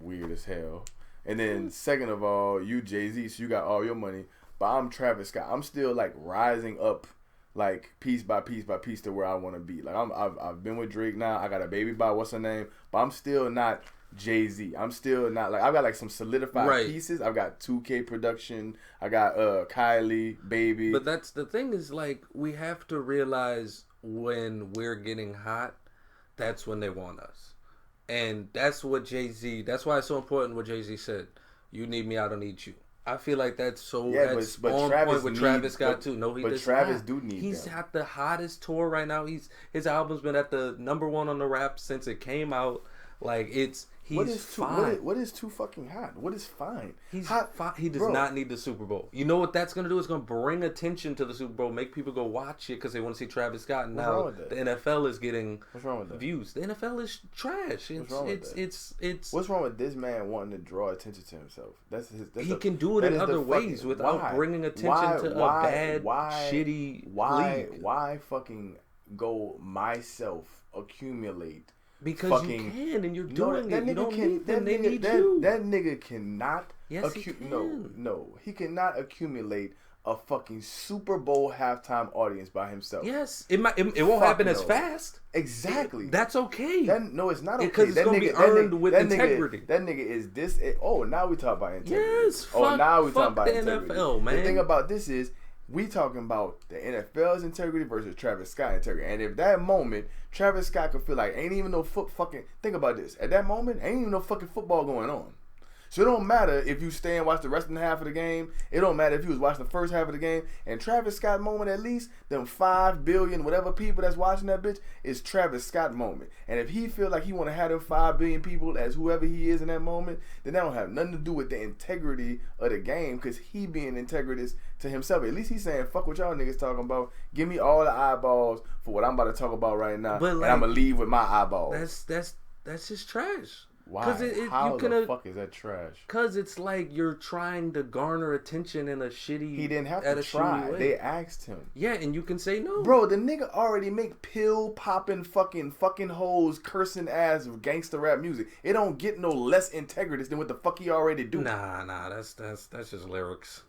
Weird as hell. And then second of all, you Jay-Z, so you got all your money, but I'm Travis Scott. I'm still like rising up, like piece by piece by piece to where I want to be. Like I've been with Drake now. I got a baby by what's her name, but I'm still not Jay-Z. I'm still not like, I've got like some solidified pieces. I've got 2K production. I got Kylie, baby. But that's the thing is like we have to realize when we're getting hot, that's when they want us. And that's what Jay-Z, that's why it's so important what Jay-Z said. You need me, I don't need you. I feel like that's so that's but on Travis point with Travis Scott too. No, he does Travis not. do need He's them. got the hottest tour right now. His album's been at the #1 on the rap since it came out. Like he's fine. What is too fucking hot? What is fine? He's hot. He does not need the Super Bowl. You know what that's gonna do? It's gonna bring attention to the Super Bowl, make people go watch it because they want to see Travis Scott. And now the NFL is getting views. The NFL is trash. What's wrong with this man wanting to draw attention to himself? He can do it in other ways without bringing attention to a bad, shitty league. Why fucking go myself accumulate? Because you can, and you're doing it. You don't need them. They need you. That nigga cannot. Yes, he can. No, he cannot accumulate a fucking Super Bowl halftime audience by himself. Yes, it won't happen as fast. Exactly. That's okay. No, it's not okay. Because it's gonna be earned with integrity. That nigga is this. Now we talk about integrity. Yes. Now we talk about the integrity. NFL, man. The thing about this is, we talking about the NFL's integrity versus Travis Scott's integrity. And if that moment, Travis Scott could feel like ain't even no fucking, think about this. At that moment, ain't even no fucking football going on. So it don't matter if you stay and watch the rest of the half of the game. It don't matter if you was watching the first half of the game. And Travis Scott moment, at least, them 5 billion, whatever people that's watching that bitch, is Travis Scott moment. And if he feel like he want to have them 5 billion people as whoever he is in that moment, then that don't have nothing to do with the integrity of the game, because he being integritous to himself. At least he's saying, fuck what y'all niggas talking about. Give me all the eyeballs for what I'm about to talk about right now, and I'm going to leave with my eyeballs. That's just trash. Why? How the fuck is that trash? Because it's like you're trying to garner attention in a shitty. He didn't have to try. They asked him. Yeah, and you can say no. Bro, the nigga already make pill popping fucking hoes cursing ass gangster rap music. It don't get no less integritous than what the fuck he already do. Nah, that's just lyrics.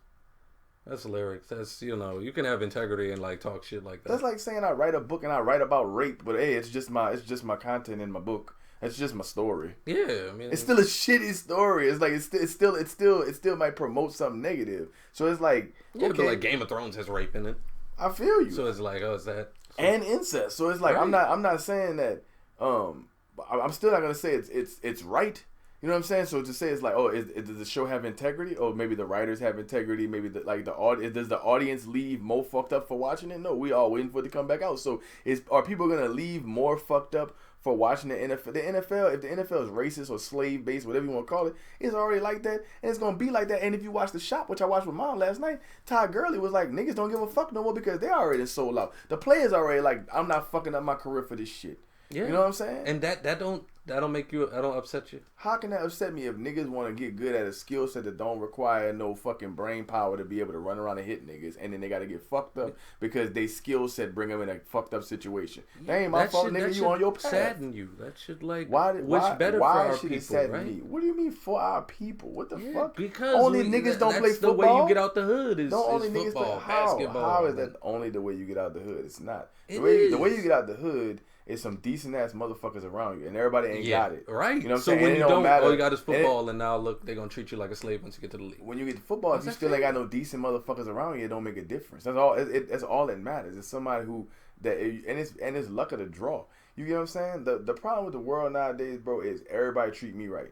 That's lyrics. That's, you can have integrity and like talk shit like that. That's like saying I write a book and I write about rape, but hey, it's just my content in my book. It's just my story. Yeah, I mean, it's still a shitty story. It's like it still might promote something negative. So it's like, yeah, okay, but like Game of Thrones has rape in it. I feel you. So it's like, oh, is that and incest? So it's like, right. I'm not saying that. I'm still not gonna say it's right. You know what I'm saying? So to say it's like, oh, does the show have integrity? Or maybe the writers have integrity. Maybe does the audience leave more fucked up for watching it? No, we all waiting for it to come back out. So are people gonna leave more fucked up for watching the NFL? The NFL, if the NFL is racist or slave based, whatever you want to call it, it's already like that, and it's gonna be like that. And if you watch The Shop, which I watched with Mom last night, Todd Gurley was like, niggas don't give a fuck no more because they already sold out. The players already like, I'm not fucking up my career for this shit. Yeah. You know what I'm saying? And that don't upset you? How can that upset me if niggas want to get good at a skill set that don't require no fucking brain power to be able to run around and hit niggas, and then they got to get fucked up because they skill set bring them in a fucked up situation? Yeah, that ain't my fault, nigga. You on your path. Sadden you. That should like why better for our people, sadden right? me? What do you mean for our people? What the fuck? Because only niggas don't play football. The way you get out the hood is only football, niggas play basketball. How is that only the way you get out the hood? It's not. The way you get out the hood is some decent ass motherfuckers around you, and everybody ain't got it. Right. You know what I'm so saying? when you don't, all you got is football, and now look, they're gonna treat you like a slave once you get to the league. When you get to football, if you still ain't got no decent motherfuckers around you, it don't make a difference. That's all. That's all that matters. It's somebody and it's luck of the draw. You get what I'm saying? The problem with the world nowadays, bro, is everybody treat me right.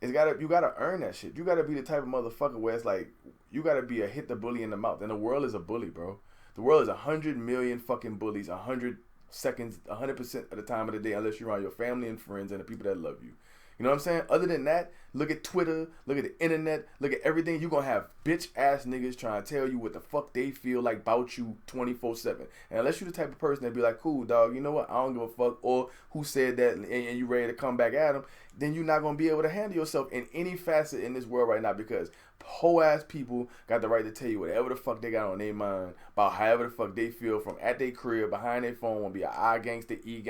You gotta earn that shit. You gotta be the type of motherfucker where it's like you gotta be a hit the bully in the mouth, and the world is a bully, bro. The world is 100 million fucking bullies, 100 seconds, 100% of the time of the day, unless you're around your family and friends and the people that love you. You know what I'm saying? Other than that, look at Twitter, look at the internet, look at everything. You're going to have bitch ass niggas trying to tell you what the fuck they feel like about you 24/7. And unless you're the type of person that be like, cool, dog, you know what? I don't give a fuck. Or who said that and you ready to come back at them, then you're not going to be able to handle yourself in any facet in this world right now, because whole ass people got the right to tell you whatever the fuck they got on their mind about however the fuck they feel from at their crib, behind their phone, want to be an I gangster, E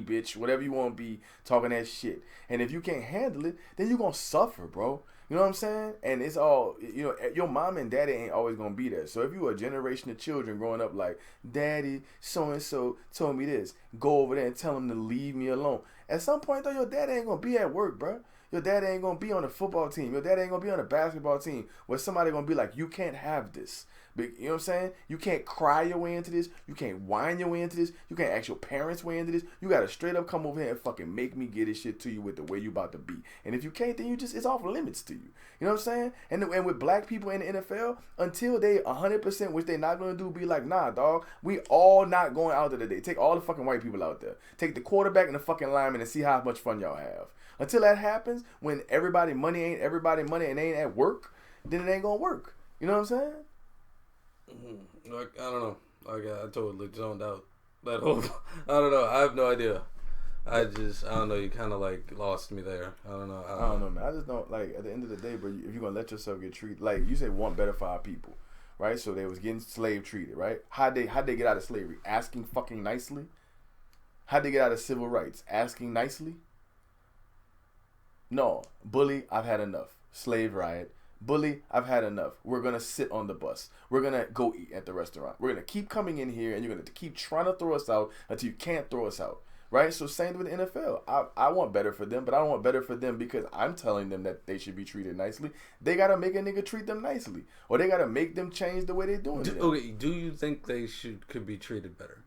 bitch, whatever you want to be, talking that shit. And if you can't handle it, then you're going to suffer, bro. You know what I'm saying? And it's all, your mom and daddy ain't always going to be there. So if you a generation of children growing up like, daddy so-and-so told me this, go over there and tell him to leave me alone. At some point, though, your daddy ain't going to be at work, bro. Your daddy ain't going to be on the football team. Your daddy ain't going to be on the basketball team where somebody going to be like, you can't have this. You know what I'm saying? You can't cry your way into this. You can't whine your way into this. You can't ask your parents way into this. You got to straight up come over here and fucking make me get this shit to you with the way you about to be. And if you can't, then it's off limits to you. You know what I'm saying? And with black people in the NFL, until they 100%, which they not going to do, be like, nah, dog, we all not going out there today. Take all the fucking white people out there. Take the quarterback and the fucking lineman and see how much fun y'all have. Until that happens, when everybody money and they ain't at work, then it ain't going to work. You know what I'm saying? Like, I don't know. Like, I totally zoned out. That whole, I don't know. I have no idea. I don't know. You kind of like lost me there. I don't know. I don't know, man. I just don't, like, at the end of the day, bro, if you're going to let yourself get treated, like you say, want better for our people, right? So they was getting slave treated, right? How'd they get out of slavery? Asking fucking nicely? How'd they get out of civil rights? Asking nicely? No. Bully, I've had enough. Slave riot. Bully, I've had enough. We're going to sit on the bus. We're going to go eat at the restaurant. We're going to keep coming in here, and you're going to keep trying to throw us out until you can't throw us out. Right? So same with the NFL. I want better for them, but I don't want better for them because I'm telling them that they should be treated nicely. They got to make a nigga treat them nicely. Or they got to make them change the way they're doing it. Okay, do you think they could be treated better?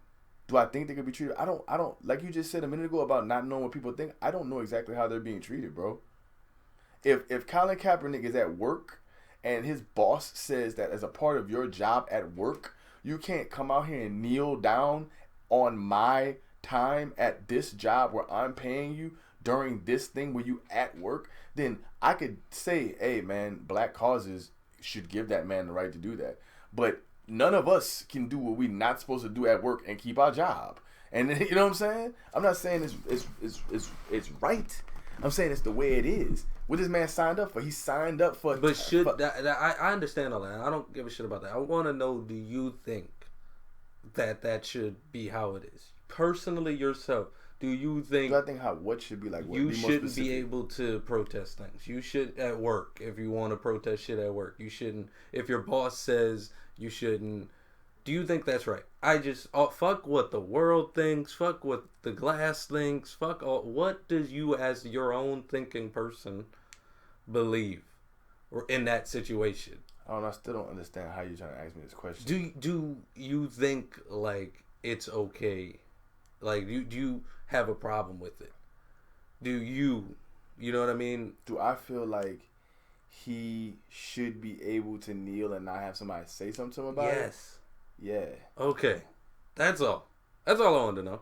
Do I think they could be treated? I don't, like you just said a minute ago about not knowing what people think. I don't know exactly how they're being treated, bro. if Colin Kaepernick is at work and his boss says that as a part of your job at work, you can't come out here and kneel down on my time at this job where I'm paying you during this thing where you at work, then I could say, hey man, black causes should give that man the right to do that. But none of us can do what we're not supposed to do at work and keep our job. And you know what I'm saying? I'm not saying it's right. I'm saying it's the way it is. What this man signed up for? He signed up for. But I understand all that. I don't give a shit about that. I want to know: do you think that should be how it is? Personally, yourself, do you think? Do I think what should be like? What, you shouldn't be able to protest things. You should at work if you want to protest shit at work. You shouldn't if your boss says you shouldn't. Do you think that's right? I just fuck what the world thinks. Fuck what the glass thinks. Fuck all. What does you as your own thinking person believe or in that situation? I still don't understand how you're trying to ask me this question. Do you think like it's okay? Like do you have a problem with it? Do you know what I mean? Do I feel like he should be able to kneel and not have somebody say something to him about it? Yes. Yeah. Okay. That's all. That's all I wanted to know.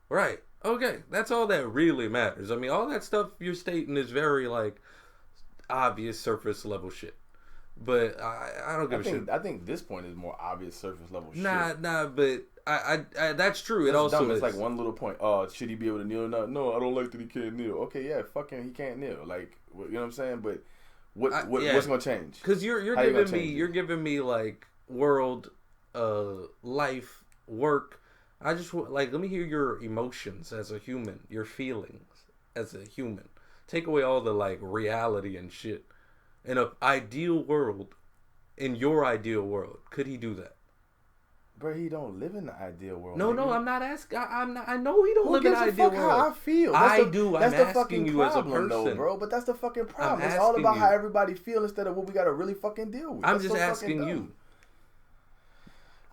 Right. Okay. That's all that really matters. I mean, all that stuff you're stating is very, like, obvious surface level shit. But I don't give a shit. I think this point is more obvious surface level shit. Nah, but I that's true. That's it also dumb. is. It's like one little point. Oh, should he be able to kneel or not? No, I don't like that he can't kneel. Okay, yeah, fucking he can't kneel. Like, you know what I'm saying? But what's going to change? Because you're giving me, like, world... life, work. I just like let me hear your emotions as a human, your feelings as a human. Take away all the like reality and shit. In an ideal world, in your ideal world, could he do that? Bro, he don't live in the ideal world. No, I'm not asking. I know he don't live in the ideal world. How I feel. I'm asking you as a person, though, bro. But that's the fucking problem. It's all about how everybody feels instead of what we got to really fucking deal with. I'm just asking you.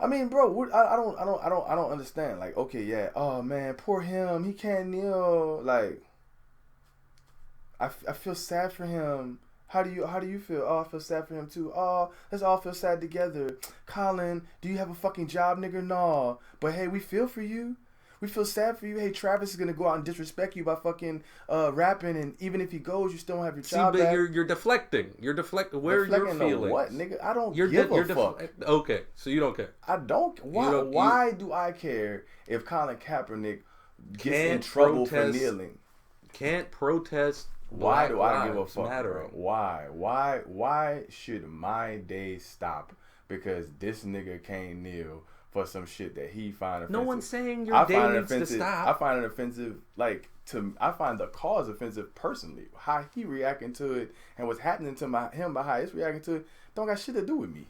I mean, bro, I don't understand. Like, okay, yeah, oh man, poor him. He can't kneel. Like, I feel sad for him. How do you feel? Oh, I feel sad for him too. Oh, let's all feel sad together. Colin, do you have a fucking job, nigga? No, but hey, we feel for you. We feel sad for you. Hey, Travis is gonna go out and disrespect you by fucking rapping, and even if he goes, you still don't have your job back. You're deflecting. You're deflecting. Where are your feelings? What, nigga? I don't give a fuck. Okay, so you don't care. I don't. Why do I care if Colin Kaepernick gets in trouble for kneeling? Can't protest. Why do I give a fuck, bro? Why should my day stop because this nigga can't kneel for some shit that he find offensive? No one's saying your day needs to stop. I find it offensive, I find the cause offensive personally. How he reacting to it and what's happening to him by how he's reacting to it don't got shit to do with me.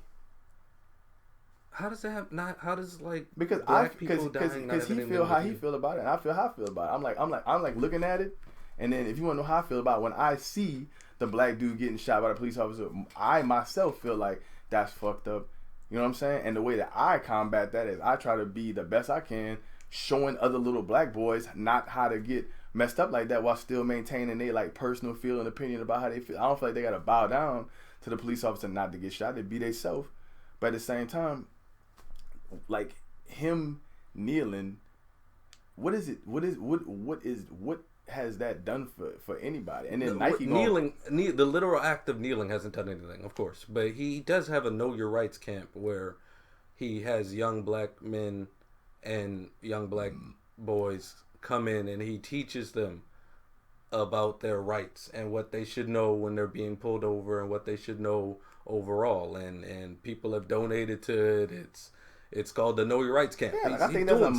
How does that have not? How does like because he feel how he feel about it and I feel how I feel about it. I'm like looking at it, and then if you want to know how I feel about it, when I see the black dude getting shot by the police officer, I myself feel like that's fucked up. You know what I'm saying? And the way that I combat that is I try to be the best I can, showing other little black boys not how to get messed up like that while still maintaining their like personal feel and opinion about how they feel. I don't feel like they gotta bow down to the police officer not to get shot. They be themselves. But at the same time, like him kneeling, what has that done for anybody? And then Nike the literal act of kneeling hasn't done anything, of course, but he does have a Know Your Rights camp where he has young black men and young black boys come in and he teaches them about their rights and what they should know when they're being pulled over and what they should know overall, and people have donated to it. It's called the Know Your Rights camp. Yeah, I think that's a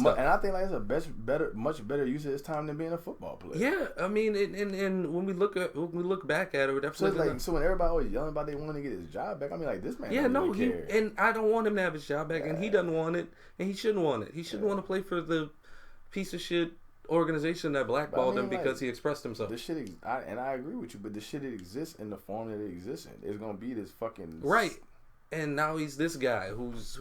much better use of his time than being a football player. Yeah, I mean, and when we look back at it, we're definitely so when everybody always yelling about they want to get his job back, I mean, like this man. Yeah, no, really care. And I don't want him to have his job back, and he doesn't want it, and he shouldn't want it. He shouldn't want to play for the piece of shit organization that blackballed him because he expressed himself. This shit, and I agree with you, but the shit exists in the form that it exists in. There's gonna be this fucking right. And now he's this guy who's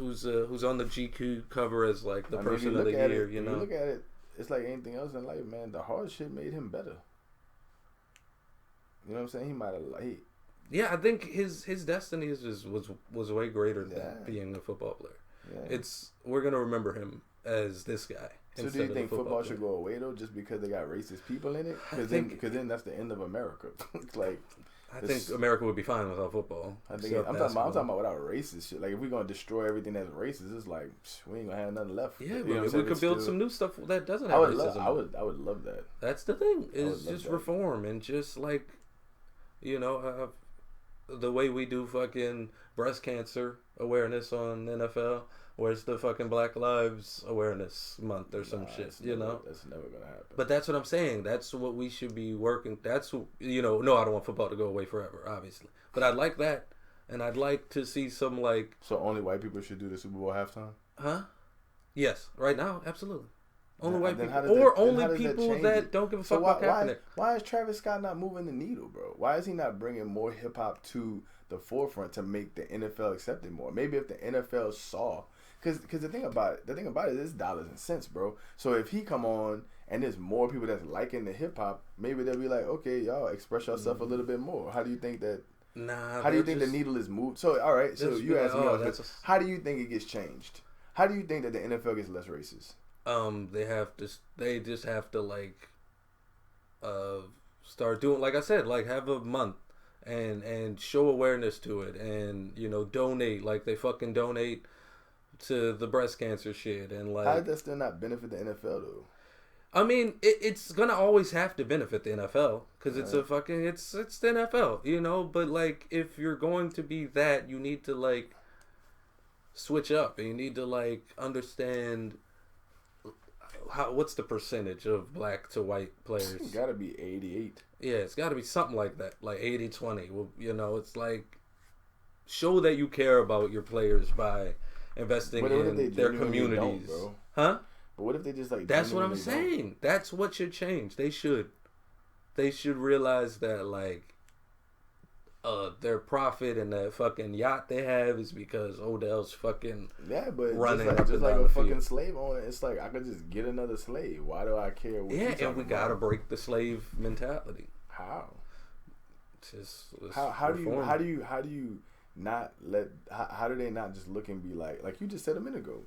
on the GQ cover as like the person of the year. You know, you look at it, it's like anything else in life, man. The hard shit made him better. You know what I'm saying? He might have Yeah, I think his destiny was way greater than being a football player. Yeah. We're gonna remember him as this guy. So do you think football should go away though, just because they got racist people in it? Because then that's the end of America. Like, I think America would be fine without football. I'm talking about without racist shit. Like, if we're gonna destroy everything that's racist, it's like we ain't gonna have nothing left. Yeah, but we could build some new stuff that doesn't have racism. I would love that. That's the thing. Is just reform and just like, you know, the way we do fucking breast cancer awareness on NFL. Where's the fucking Black Lives Awareness Month or some shit, you know? That's never going to happen. But that's what I'm saying. That's what we should be working. That's, you know, no, I don't want football to go away forever, obviously. But I'd like that. And I'd like to see some, like... So only white people should do the Super Bowl halftime? Huh? Yes. Right now, absolutely. Only white people. Or only people that don't give a fuck about Kaepernick. Why is Travis Scott not moving the needle, bro? Why is he not bringing more hip-hop to the forefront to make the NFL accept it more? Maybe if the NFL saw... Because the thing about it is dollars and cents, bro. So if he come on and there's more people that's liking the hip hop, maybe they'll be like, okay, y'all express yourself a little bit more. How do you think that? How do you think the needle is moved? So all right, so you asked me, how do you think it gets changed? How do you think that the NFL gets less racist? They just have to like, start doing, like I said, like have a month and show awareness to it, and you know, donate like they fucking donate to the breast cancer shit. And like, how does that still not benefit the NFL though? I mean, it's gonna always have to benefit the NFL because it's a fucking it's the NFL, you know. But like, if you're going to be that, you need to like switch up, and you need to like understand what's the percentage of black to white players. It's gotta be 88. Yeah, it's gotta be something like that, like 80-20. Well, you know, it's like, show that you care about your players by investing in their communities. Huh? But what if they just like... That's what I'm saying. That's what should change. They should realize that like their profit and that fucking yacht they have is because Odell's fucking running just like a fucking slave owner. It's like, I could just get another slave. Why do I care what you're talking and we about? gotta break the slave mentality. How? How do you not let, how do they not just look and be like you just said a minute ago,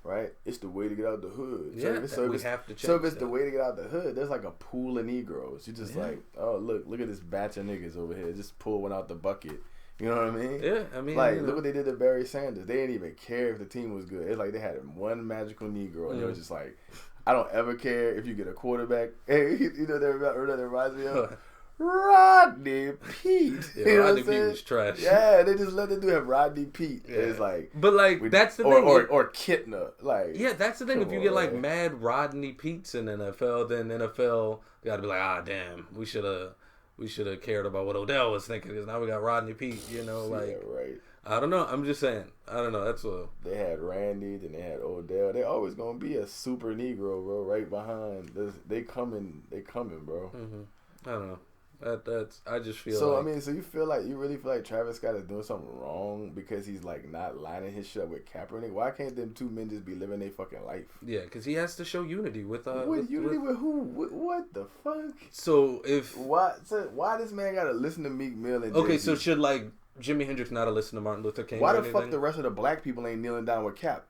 right? It's the way to get out the hood. Yeah, so we have to change. So if it's the way to get out the hood, there's like a pool of Negroes. You just like, oh look at this batch of niggas over here. Just pull one out the bucket. You know what I mean? Yeah, I mean, like, look what they did to Barry Sanders. They didn't even care if the team was good. It's like they had one magical Negro, and they were just like, I don't ever care if you get a quarterback. Hey, you know that reminds me of Rodney Pete. Yeah, you know Rodney Pete was trash. Yeah, they just let the dude have Rodney Pete. Yeah. It's like, but like that's the thing, or Kittner. Like, yeah, that's the thing. If you get like mad Rodney Petes in NFL, then NFL got to be like, damn, we should have cared about what Odell was thinking, because now we got Rodney Pete. You know, like, yeah, right. I don't know. I'm just saying. I don't know. That's They had Randy, then they had Odell. They always gonna be a super Negro, bro. Right behind. They coming, bro. Mm-hmm. I don't know. That's I just feel so. Like, I mean, so you really feel like Travis Scott is doing something wrong because he's like not lining his shit up with Kaepernick? Why can't them two men just be living their fucking life? Yeah, because he has to show unity with with who? What the fuck? So why this man gotta listen to Meek Mill and okay? So should like Jimi Hendrix not have listened to Martin Luther King? Why the fuck the rest of the black people ain't kneeling down with Cap?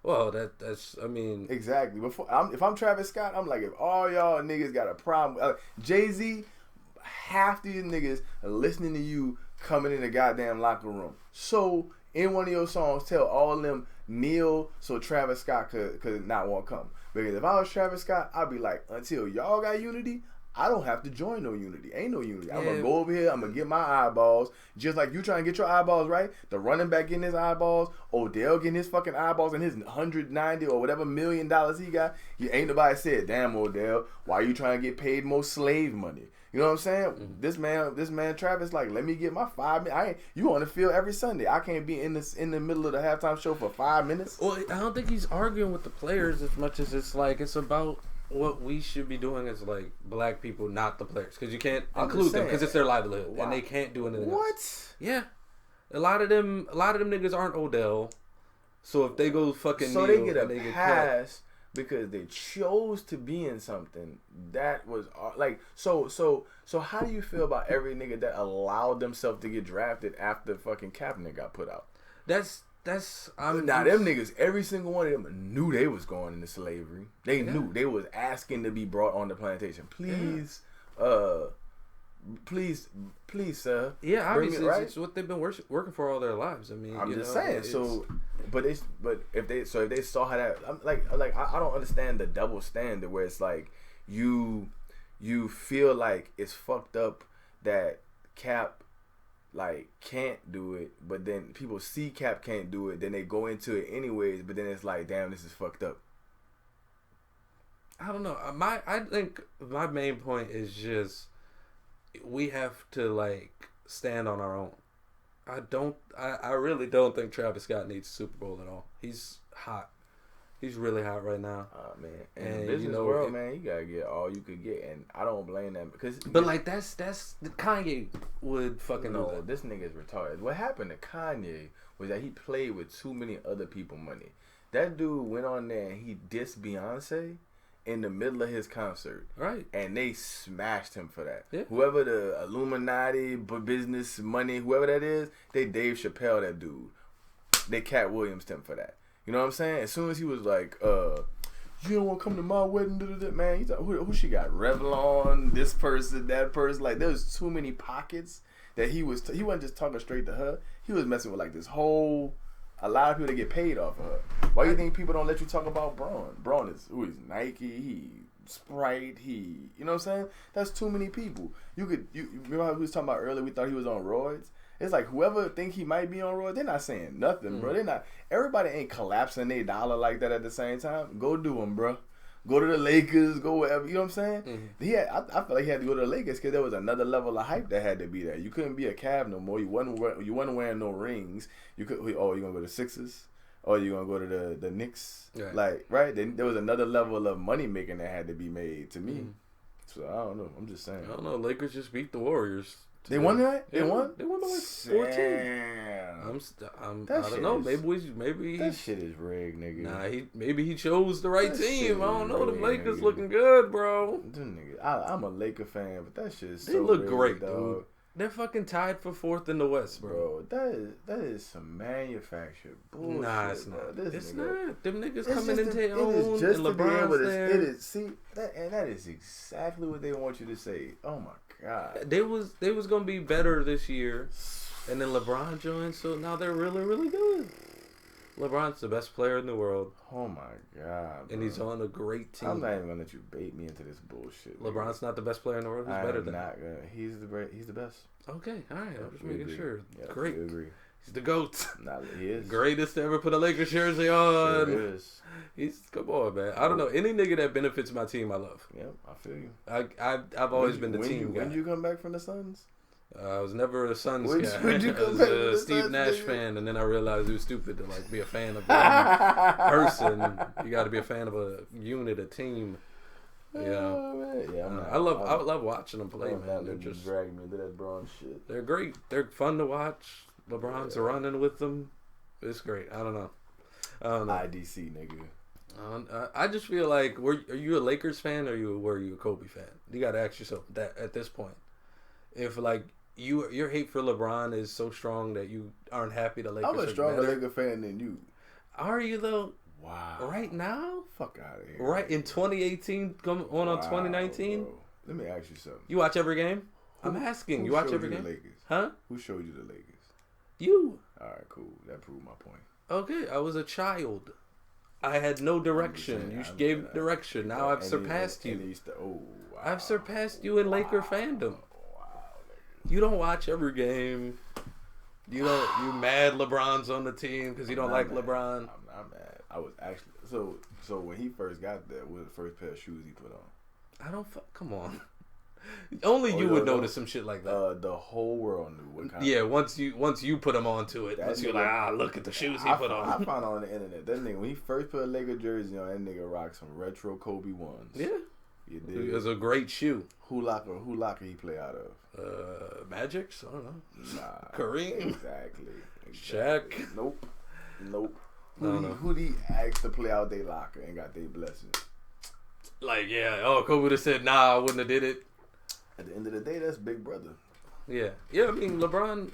Well, that's I mean, exactly. If I'm Travis Scott, I'm like, if all y'all niggas got a problem, Jay-Z. Half these niggas are listening to you coming in the goddamn locker room. So in one of your songs, tell all of them kneel so Travis Scott could not want to come. Because if I was Travis Scott, I'd be like, until y'all got unity, I don't have to join no unity. Ain't no unity. I'm gonna go over here. I'm gonna get my eyeballs. Just like you trying to get your eyeballs right. The running back getting his eyeballs. Odell getting his fucking eyeballs and his $190 or whatever $1 million he got. Ain't nobody said, damn Odell, why you trying to get paid more slave money? You know what I'm saying? Mm-hmm. This man Travis, like, let me get my 5 minutes. You on the field every Sunday. I can't be in the middle of the halftime show for 5 minutes. Well, I don't think he's arguing with the players as much as it's like it's about what we should be doing as like black people, not the players, because you can't include them because it's their livelihood and they can't do anything else. Yeah, a lot of them niggas aren't Odell. So if they go fucking they get a pass. because they chose to be in something that was like so. How do you feel about every nigga that allowed themselves to get drafted after fucking Kaepernick got put out? Them niggas, every single one of them knew they was going into slavery. They knew they was asking to be brought on the plantation. Please, please, sir. Yeah, obviously, it's what they've been working for all their lives. I mean, I'm just saying. So, but if they saw how that, I'm like I don't understand the double standard where it's like you feel like it's fucked up that Cap can't do it, but then people see Cap can't do it, then they go into it anyways, but then it's like, damn, this is fucked up. I don't know. I think my main point is just we have to stand on our own. I really don't think Travis Scott needs a Super Bowl at all. He's hot. He's really hot right now. Man, in the business world, man, you gotta get all you could get, and I don't blame them because. But that's Kanye would fucking know that. This nigga is retarded. What happened to Kanye was that he played with too many other people money. That dude went on there and he dissed Beyonce in the middle of his concert, right? And they smashed him for that. Yeah. Whoever the Illuminati business money, whoever that is, they Dave Chappelle that dude. They Cat Williams him for that. You know what I'm saying? As soon as he was like, you don't want to come to my wedding, man. He's like, who she got? Revlon, this person, that person. Like, there was too many pockets that he wasn't just talking straight to her. He was messing with this whole, a lot of people that get paid off of her. Why do you think people don't let you talk about Braun? Braun is, he's Nike, he Sprite, you know what I'm saying? That's too many people. You remember how we was talking about earlier, we thought he was on roids? It's like whoever think he might be on roids, they're not saying nothing, bro. They're not. Everybody ain't collapsing their dollar like that at the same time. Go do them, bro. Go to the Lakers. Go wherever. You know what I'm saying? Mm-hmm. I feel like he had to go to the Lakers because there was another level of hype that had to be there. You couldn't be a Cavs no more. You wasn't wearing no rings. You gonna go to the Sixers? Or you gonna go to the Knicks? Right? Then there was another level of money making that had to be made to me. Mm-hmm. So I don't know. I'm just saying. I don't know. Lakers just beat the Warriors. They won that? They won? They won by 14. I don't know. Maybe that shit is rigged, nigga. Nah, maybe he chose the right team. I don't know. The Lakers looking good, bro. I'm a Laker fan, but that shit is so they look rigged, great, dog. dude. They're fucking tied for 4th in the West, bro. That is some manufactured bullshit. Nah, it's not. It's not. Them niggas coming into their own, and LeBron's there. That is exactly what they want you to say. Oh my god. They was gonna be better this year, and then LeBron joined, so now they're really, really good. LeBron's the best player in the world. Oh my god, bro. And he's on a great team. I'm not even gonna let you bait me into this bullshit. LeBron's not the best player in the world. Who's better than him? He's the best. Okay, all right. I'm just making sure. Yeah, great. I agree. He's the GOAT. He is. Greatest to ever put a Lakers jersey on. Sure is. Come on, man. I don't know. Any nigga that benefits my team, I love. Yep, I feel you. I've always been the team guy. When you come back from the Suns? I was never a Suns guy. When'd you I was a Steve Nash fan, and then I realized it was stupid to be a fan of one person. You got to be a fan of a unit, a team. I love watching them play, man. They're just dragging me to that Braun shit. They're great. They're fun to watch. LeBron's running with them. It's great. I don't know. IDC, nigga. I just feel like, are you a Lakers fan or were you a Kobe fan? You got to ask yourself that at this point. If your hate for LeBron is so strong that you aren't happy the Lakers. I'm a stronger Laker fan than you. Are you though? Wow. Right now? Fuck out of here. Right in 2018, going on 2019. Bro. Let me ask you something. You watch every game? I'm asking. You watch every game? Lakers? Huh? Who showed you the Lakers? You. All right, cool. That proved my point. Okay, I was a child. I had no direction. You gave direction. Now I've surpassed you. I've surpassed you in Laker fandom. You don't watch every game. You mad LeBron's on the team because you don't like LeBron. I'm not mad. I was actually so when he first got there, what was the first pair of shoes he put on? Come on. Only you would notice some shit like that. The whole world knew what kind. Yeah, once you put him onto it, once you're like, look at the shoes he put on. I found on the internet that nigga when he first put a Laker jersey on, that nigga rocked some retro Kobe ones. Yeah, you did. It was a great shoe. Who locker he play out of? Magic? I don't know. Nah, Kareem. Exactly. Shaq. Nope. Who he asked to play out their locker and got their blessing? Like, yeah, Kobe would have said, nah, I wouldn't have did it. At the end of the day, that's big brother. Yeah. Yeah, I mean, LeBron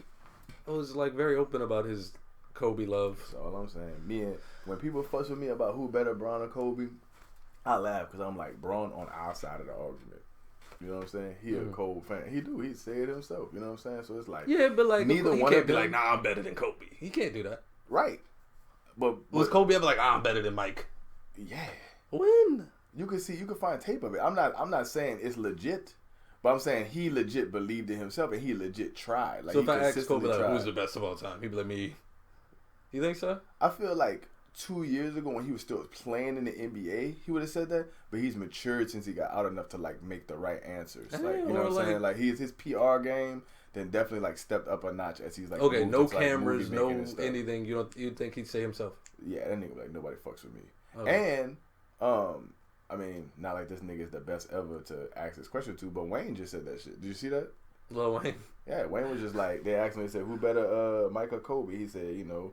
was, like, very open about his Kobe love. That's all I'm saying. When people fuss with me about who better, Bron or Kobe, I laugh because I'm like, Bron on our side of the argument. You know what I'm saying? He a Kobe fan. He say it himself. You know what I'm saying? So it's like, yeah, but like neither he one can't of be them, like, nah, I'm better than Kobe. He can't do that. Right. But was Kobe ever like, I'm better than Mike? Yeah. When? You can find tape of it. I'm not saying it's legit, but I'm saying he legit believed in himself and he legit tried. Like, so if I asked Kobe like, who's the best of all time, he'd be like, me. You think so? I feel like 2 years ago when he was still playing in the NBA, he would have said that, but he's matured since he got out enough to like make the right answers. Like, you know what I'm saying? Like his PR game then definitely like stepped up a notch as he's like, okay, no cameras, no anything. You think he'd say himself? Yeah, that nigga like, nobody fucks with me. Okay. And I mean, not like this nigga is the best ever to ask this question to, but Wayne just said that shit. Did you see that? Lil Wayne. Yeah, Wayne was just like, they asked him, they said, who better, Mike or Kobe? He said, you know,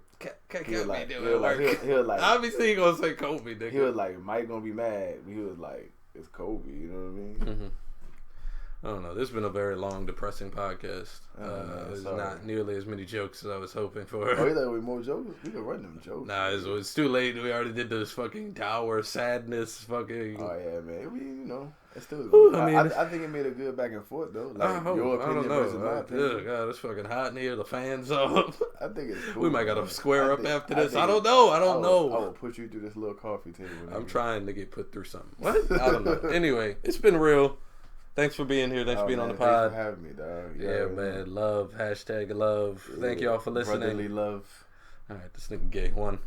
he'll like, obviously he gonna say Kobe, nigga. He was like, Mike gonna be mad. He was like, it's Kobe, you know what I mean? Mm-hmm. I don't know. This has been a very long, depressing podcast. There's not nearly as many jokes as I was hoping for. Oh, you thought we more jokes? We can run them jokes. Nah, it's too late. We already did this fucking dour sadness fucking. Oh, yeah, man. I mean, you know, it's still good. I think it made a good back and forth, though. Like, your opinion versus my opinion. Yeah, God, it's fucking hot in here. The fans off. I think it's cool. We might got to square up after this. I don't know. I will put you through this little coffee table. I'm trying to get put through something. What? I don't know. Anyway, it's been real. Thanks for being here. Thanks for being on the pod. Thanks for having me, dog. Yeah, man. Love. Hashtag love. Thank y'all for listening. Brotherly love. All right, this nigga gay. One.